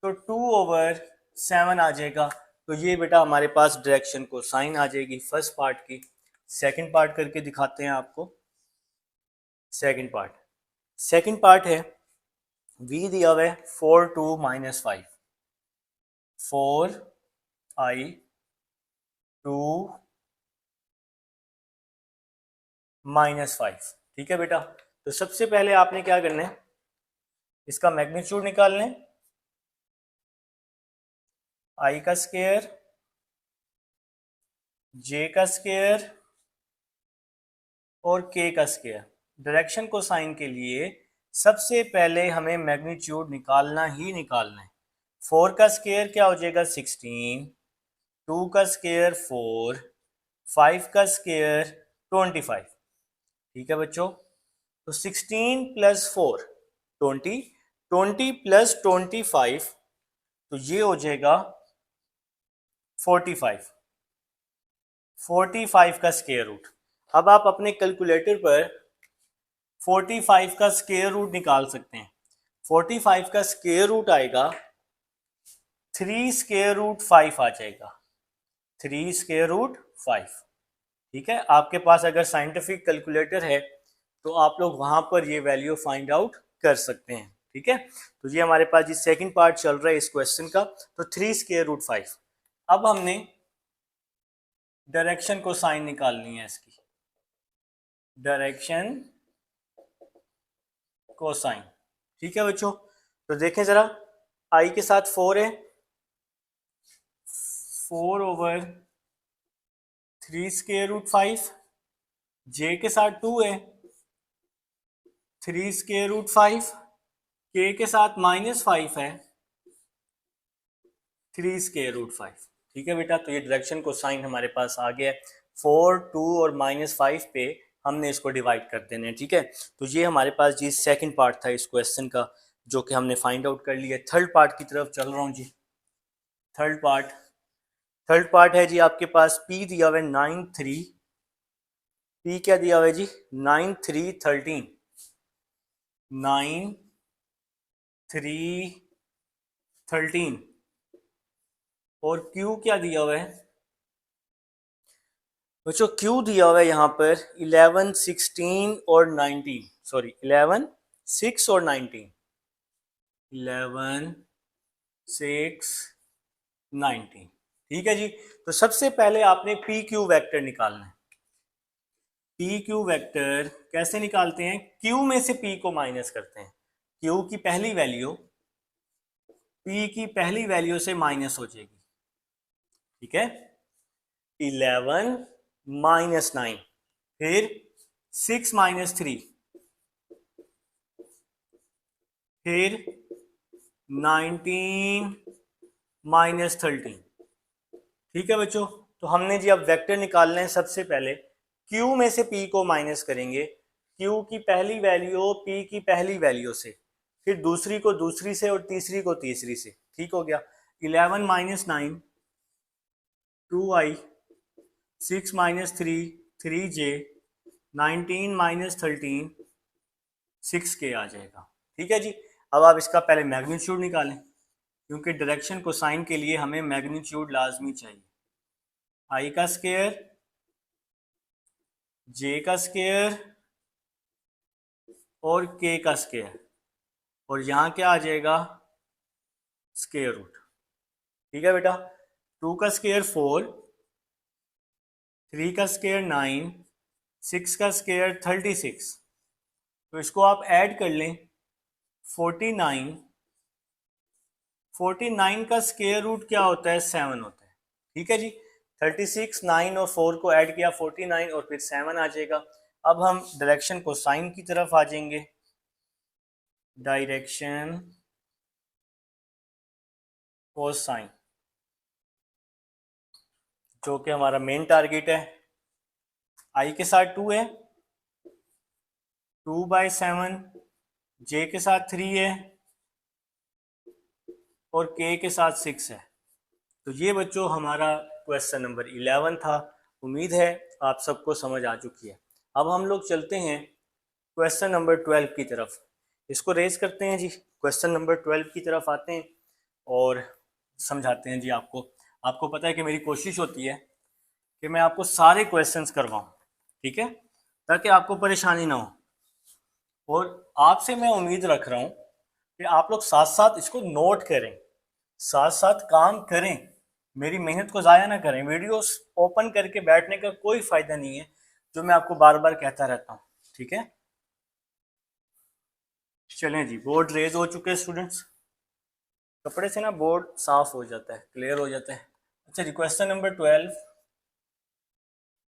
तो 2/7 आ जाएगा। तो ये बेटा हमारे पास डायरेक्शन कोसाइन आ जाएगी फर्स्ट पार्ट की। सेकंड पार्ट करके दिखाते हैं आपको। सेकंड पार्ट है, v दिया हुआ है 4 2 -5, 4i 2 -5। ठीक है बेटा। तो सबसे पहले आपने क्या करना है, इसका मैग्नीट्यूड निकालना है। i का स्क्वायर, j का स्क्वायर और k का स्क्वायर। डायरेक्शन कोसाइन के लिए सबसे पहले हमें मैग्नीट्यूड निकालना ही निकालना है। 4 का स्क्वायर क्या हो जाएगा 16, 2 का स्क्वायर 4, 5 का स्क्वायर 25। ठीक है बच्चों। तो 16 प्लस 4 20, 20 प्लस 25, तो ये हो जाएगा 45। 45 का स्क्वायर रूट। अब आप अपने कैलकुलेटर पर 45 का स्क्वायर रूट निकाल सकते हैं। 45 का स्क्वायर रूट आएगा 3 स्क्वायर रूट 5 आ जाएगा। 3 स्क्वायर रूट 5। ठीक है। आपके पास अगर साइंटिफिक कैलकुलेटर है तो आप लोग वहां पर ये वैल्यू फाइंड आउट कर सकते हैं। ठीक है। तो ये हमारे पास जी सेकंड पार्ट चल रहा है इस क्वेश्चन का। तो 3 स्क्वायर रूट 5। अब हमने डायरेक्शन को साइन निकालनी है इसकी। Direction cosine. ठीक है बच्चों। तो देखें जरा, आई के साथ 4 है, 4/3 स्क्वायर रूट 5। जे के साथ 2 है, 3 स्क्वायर रूट 5। के के साथ -5 है, 3 स्क्वायर रूट 5। ठीक है बेटा। तो ये डायरेक्शन कोसाइन हमारे पास आ गया है। 4, 2 और -5 पे हमने इसको डिवाइड कर देना है। ठीक है। तो ये हमारे पास जी सेकंड पार्ट था इस क्वेश्चन का, जो कि हमने फाइंड आउट कर लिया। थर्ड पार्ट की तरफ चल रहा हूँ जी। थर्ड पार्ट है जी आपके पास p दिया हुआ है 9 3। p क्या दिया हुआ है जी 9 3 13। 9 3 13 और q क्या दिया हुआ है बच्चों, q दिया हुआ है यहाँ पर 11 16 और 19। सॉरी 11 6 और 19। 11 6 19। ठीक है जी। तो सबसे पहले आपने पी क्यू वेक्टर निकालना है। पी क्यू वेक्टर कैसे निकालते हैं, क्यू में से पी को माइनस करते हैं। क्यू की पहली वैल्यू पी की पहली वैल्यू से माइनस हो जाएगी। ठीक है। 11 -9, फिर 6 - 3, फिर 19 माइनस 13। ठीक है बच्चों, तो हमने जी अब वेक्टर निकालने हैं। सबसे पहले Q में से P को माइनस करेंगे, Q की पहली वैल्यू P की पहली वैल्यू से, फिर दूसरी को दूसरी से और तीसरी को तीसरी से। ठीक हो गया। 11 minus 9 2i, 6 minus 3 3j, 19 minus 13 6k आ जाएगा। ठीक है जी। अब आप इसका पहले मैग्नीट्यूड निकालें, क्योंकि डायरेक्शन को साइन के लिए हमें मैग्नीट्यूड लाजमी चाहिए। i का स्क्वायर, j का स्क्वायर और k का स्क्वायर, और यहाँ क्या आ जाएगा, स्क्वायर रूट। ठीक है बेटा। 2 का स्क्वायर 4, 3 का स्क्वायर 9, 6 का स्क्वायर 36। तो इसको आप ऐड कर लें, 49। 49 का स्क्वायर रूट क्या होता है, 7 होता है। ठीक है जी। 36, 9 और 4 को ऐड किया 49 और फिर 7 आ जाएगा। अब हम डायरेक्शन को साइन की तरफ आ जाएंगे। डायरेक्शन कोसाइन, जो कि हमारा मेन टारगेट है। आई के साथ 2 है, 2/7, जे के साथ 3 है और के के साथ 6 है। तो ये बच्चों हमारा क्वेश्चन नंबर 11 था। उम्मीद है आप सबको समझ आ चुकी है। अब हम लोग चलते हैं क्वेश्चन नंबर 12 की तरफ। इसको रेज करते हैं जी। क्वेश्चन नंबर 12 की तरफ आते हैं और समझाते हैं जी आपको। आपको पता है कि मेरी कोशिश होती है कि मैं आपको सारे क्वेश्चंस करवाऊं, ठीक है, ताकि आपको परेशानी ना हो। और आपसे मैं उम्मीद रख रहा हूं कि आप लोग साथ साथ इसको नोट करें, साथ साथ काम करें, मेरी मेहनत को ज़ाया ना करें। वीडियोस ओपन करके बैठने का कोई फ़ायदा नहीं है, जो मैं आपको बार बार कहता रहता हूँ। ठीक है, चलें जी। बोर्ड रेज हो चुके हैं स्टूडेंट्स। कपड़े से ना बोर्ड साफ हो जाता है, क्लियर हो जाता है। अच्छा जी, क्वेश्चन नंबर 12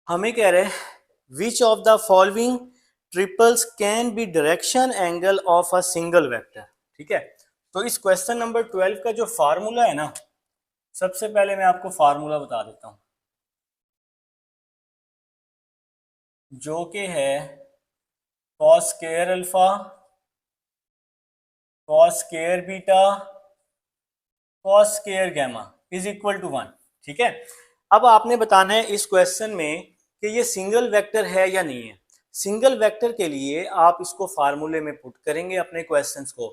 हमें कह रहे हैं, which of the following triples can be direction angle of a single vector. ठीक है, तो इस क्वेश्चन नंबर 12 का जो फार्मूला है ना, सबसे पहले मैं आपको फार्मूला बता देता हूं, जो कि है cos square alpha, cos square beta, cos square gamma is equal to 1। ठीक है, अब आपने बताना है इस क्वेश्चन में कि ये सिंगल वेक्टर है या नहीं है। सिंगल वेक्टर के लिए आप इसको फार्मूले में पुट करेंगे अपने क्वेश्चंस को।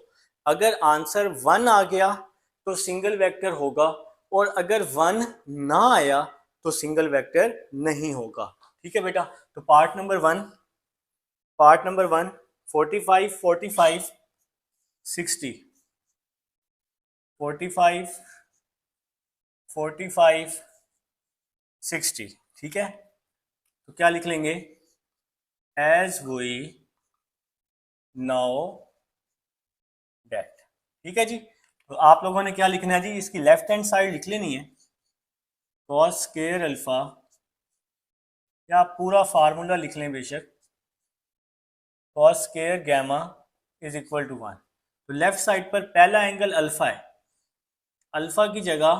अगर आंसर 1 आ गया तो सिंगल वेक्टर होगा, और अगर 1 ना आया तो सिंगल वेक्टर नहीं होगा। ठीक है बेटा, तो पार्ट नंबर 1, 45 45 60, 45 45 60। ठीक है, तो क्या लिख लेंगे, एज वी नो डेट। ठीक है जी, तो आप लोगों ने क्या लिखना है जी, इसकी लेफ्ट हैंड साइड लिख लेनी है, कॉस स्क्वायर अल्फा, या आप पूरा फार्मूला लिख लें बेशक, cos square gamma is equal to 1। तो लेफ्ट साइड पर पहला एंगल अल्फा है, अल्फा की जगह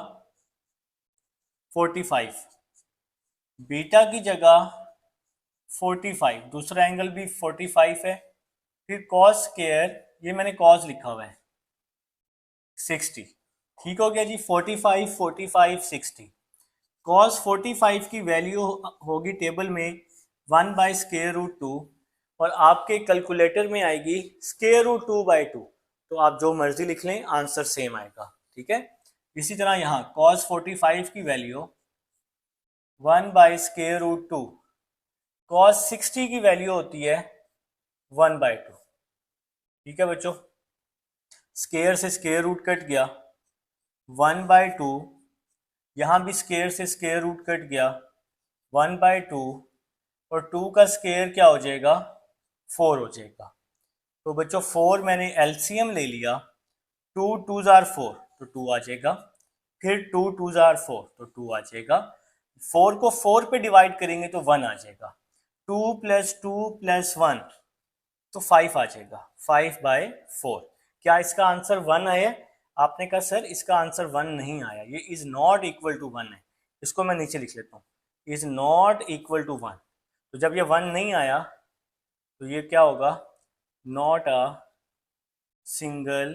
45, बीटा की जगह 45, दूसरा एंगल भी 45 है, फिर कॉस स्क्वायर, ये मैंने कॉस लिखा हुआ है, 60। ठीक हो गया जी, 45 45 60। कॉस 45 की वैल्यू होगी टेबल में 1/√2, और आपके कैलकुलेटर में आएगी √2/2। तो आप जो मर्जी लिख लें, आंसर सेम आएगा। ठीक है, इसी तरह यहाँ कॉस 45 की वैल्यू 1/√2, कॉस 60 की वैल्यू होती है 1/2। ठीक है बच्चों, स्क्वायर से स्क्वायर रूट कट गया, 1/2, यहाँ भी स्क्वायर से स्क्वायर रूट कट गया, 1/2, और 2 का स्क्वायर क्या हो जाएगा, 4 हो जाएगा। तो बच्चों 4 मैंने एलसीएम ले लिया, 2 2s are 4 तो 2 आ जाएगा, फिर 2 2s are 4 तो 2 आ जाएगा, 4 को 4 पे डिवाइड करेंगे तो 1 आ जाएगा, 2 + 2 + 1 तो 5 आ जाएगा, 5/4। क्या इसका आंसर 1 आया? आपने कहा सर इसका आंसर 1 नहीं आया, ये इज नॉट इक्वल टू 1 है। इसको मैं नीचे लिख लेता हूँ, इज नॉट इक्वल टू 1। तो जब ये 1 नहीं आया तो ये क्या होगा? Not a single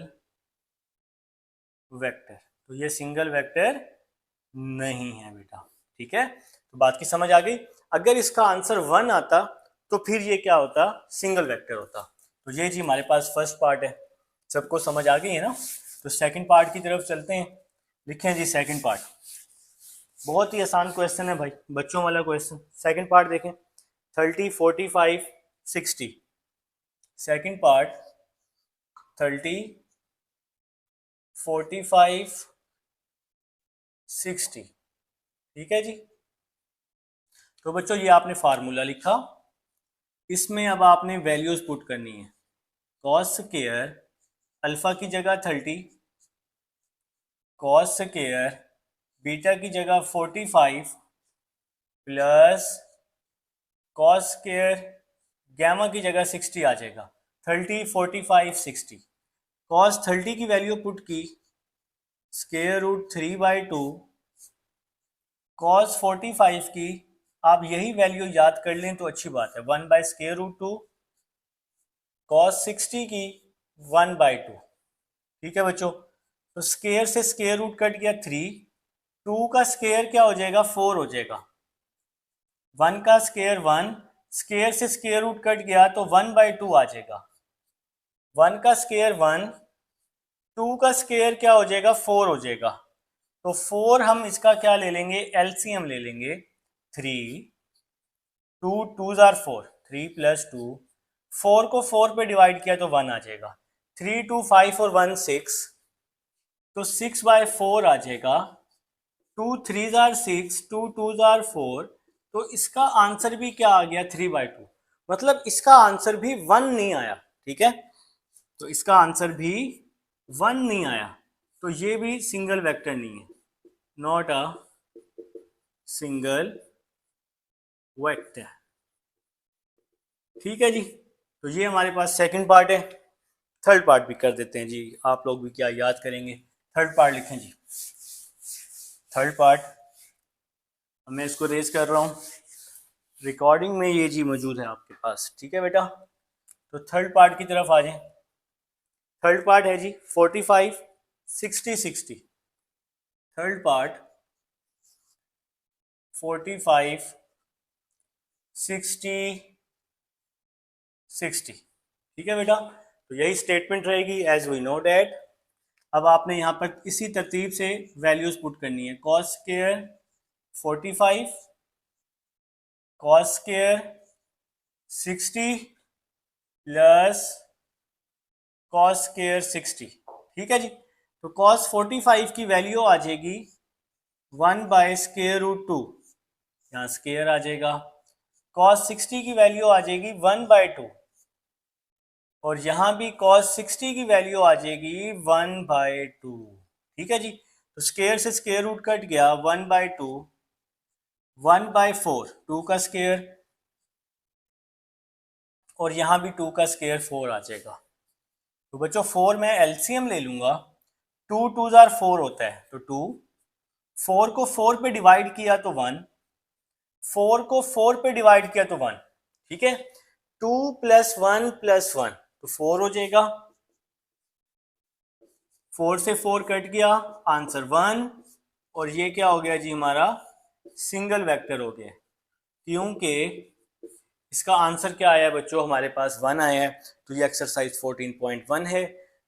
vector. तो ये सिंगल वेक्टर नहीं है बेटा, ठीक है। तो बात की समझ आ गई। अगर इसका आंसर 1 आता तो फिर ये क्या होता? सिंगल वेक्टर होता। तो ये जी हमारे पास फर्स्ट पार्ट है, सबको समझ आ गई है ना। तो सेकंड पार्ट की तरफ चलते हैं। लिखें जी सेकंड पार्ट। बहुत ही आसान क्वेश्चन है भाई, बच्चों वाला क्वेश्चन। सेकंड पार्ट देखें, 30, 45, 60। सेकंड पार्ट 30, 45, 60, ठीक है जी। तो बच्चों ये आपने फार्मूला लिखा, इसमें अब आपने वैल्यूज पुट करनी है। कॉस स्क्वायर अल्फा की जगह 30, कॉस स्क्वायर बीटा की जगह 45 प्लस कॉस स्क्वायर गैमा की जगह 60 आ जाएगा। 30, 45, 60। कॉस 30 की वैल्यू पुट की स्क्वायर रूट 3/2, कॉस 45 की आप यही वैल्यू याद कर लें तो अच्छी बात है, 1/√2, कॉस 60 की 1/2, ठीक है बच्चों। तो स्क्वायर से स्क्वायर रूट कट गया 3, 2 का स्क्वायर क्या हो जाएगा? 4 हो जाएगा। 1 का स्क्वायर 1, स्क्वायर से स्क्वायर रूट कट गया तो 1/2 आ जाएगा। 1 का स्क्वायर 1, 2 का स्क्वायर क्या हो जाएगा? 4 हो जाएगा। तो 4 हम इसका क्या ले लेंगे? एलसीएम ले लेंगे। 3, 2 2 जार 4, 3 + 2, 4 को 4 पे डिवाइड किया तो 1 आ जाएगा। 3 2 5 और 1 6, तो 6/4 आ जाएगा। 2 3 जार 6, 2 2 जार 4, तो इसका आंसर भी क्या आ गया? 3/2। मतलब इसका आंसर भी 1 नहीं आया, ठीक है। तो इसका आंसर भी 1 नहीं आया, तो ये भी सिंगल वेक्टर नहीं है, नॉट अ सिंगल वेक्टर, ठीक है जी। तो ये हमारे पास सेकंड पार्ट है। थर्ड पार्ट भी कर देते हैं जी, आप लोग भी क्या याद करेंगे। थर्ड पार्ट लिखें जी। थर्ड पार्ट मैं इसको रेज कर रहा हूँ, रिकॉर्डिंग में ये जी मौजूद है आपके पास, ठीक है बेटा। तो थर्ड पार्ट की तरफ आ जाएं। थर्ड पार्ट है जी 45, 60, 60। थर्ड पार्ट 45, 60, 60, ठीक है बेटा। तो यही स्टेटमेंट रहेगी एज वी नो डैट। अब आपने यहाँ पर इसी तरतीब से वैल्यूज पुट करनी है। Cos square 45, cos square 60 plus cos square 60, ठीक है जी। तो कॉस 45 की वैल्यू आ जाएगी 1/√2, यहाँ स्क्वायर आ जाएगा। कॉस 60 की वैल्यू आ जाएगी 1/2, और यहां भी cos 60 की वैल्यू आ जाएगी 1/2, ठीक है जी। तो स्क्वायर से स्क्वायर रूट कट गया 1/2, 1/4, 2 का स्क्वायर, और यहां भी 2 का स्क्वायर 4 आ जाएगा। तो बच्चों 4 में एलसीएम ले लूंगा, 2 2 जार 4 होता है, तो 2, 4 को 4 पे डिवाइड किया तो 1, 4 को 4 पे डिवाइड किया तो 1, ठीक है। 2 + 1 + 1 तो 4 हो जाएगा। 4 से 4 कट गया, आंसर 1, और ये क्या हो गया जी? हमारा सिंगल वेक्टर हो गया, क्योंकि इसका आंसर क्या आया बच्चों? हमारे पास 1 आया है। तो ये एक्सरसाइज 14.1 है।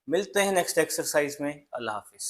मिलते हैं नेक्स्ट एक्सरसाइज में। अल्लाह हाफिज।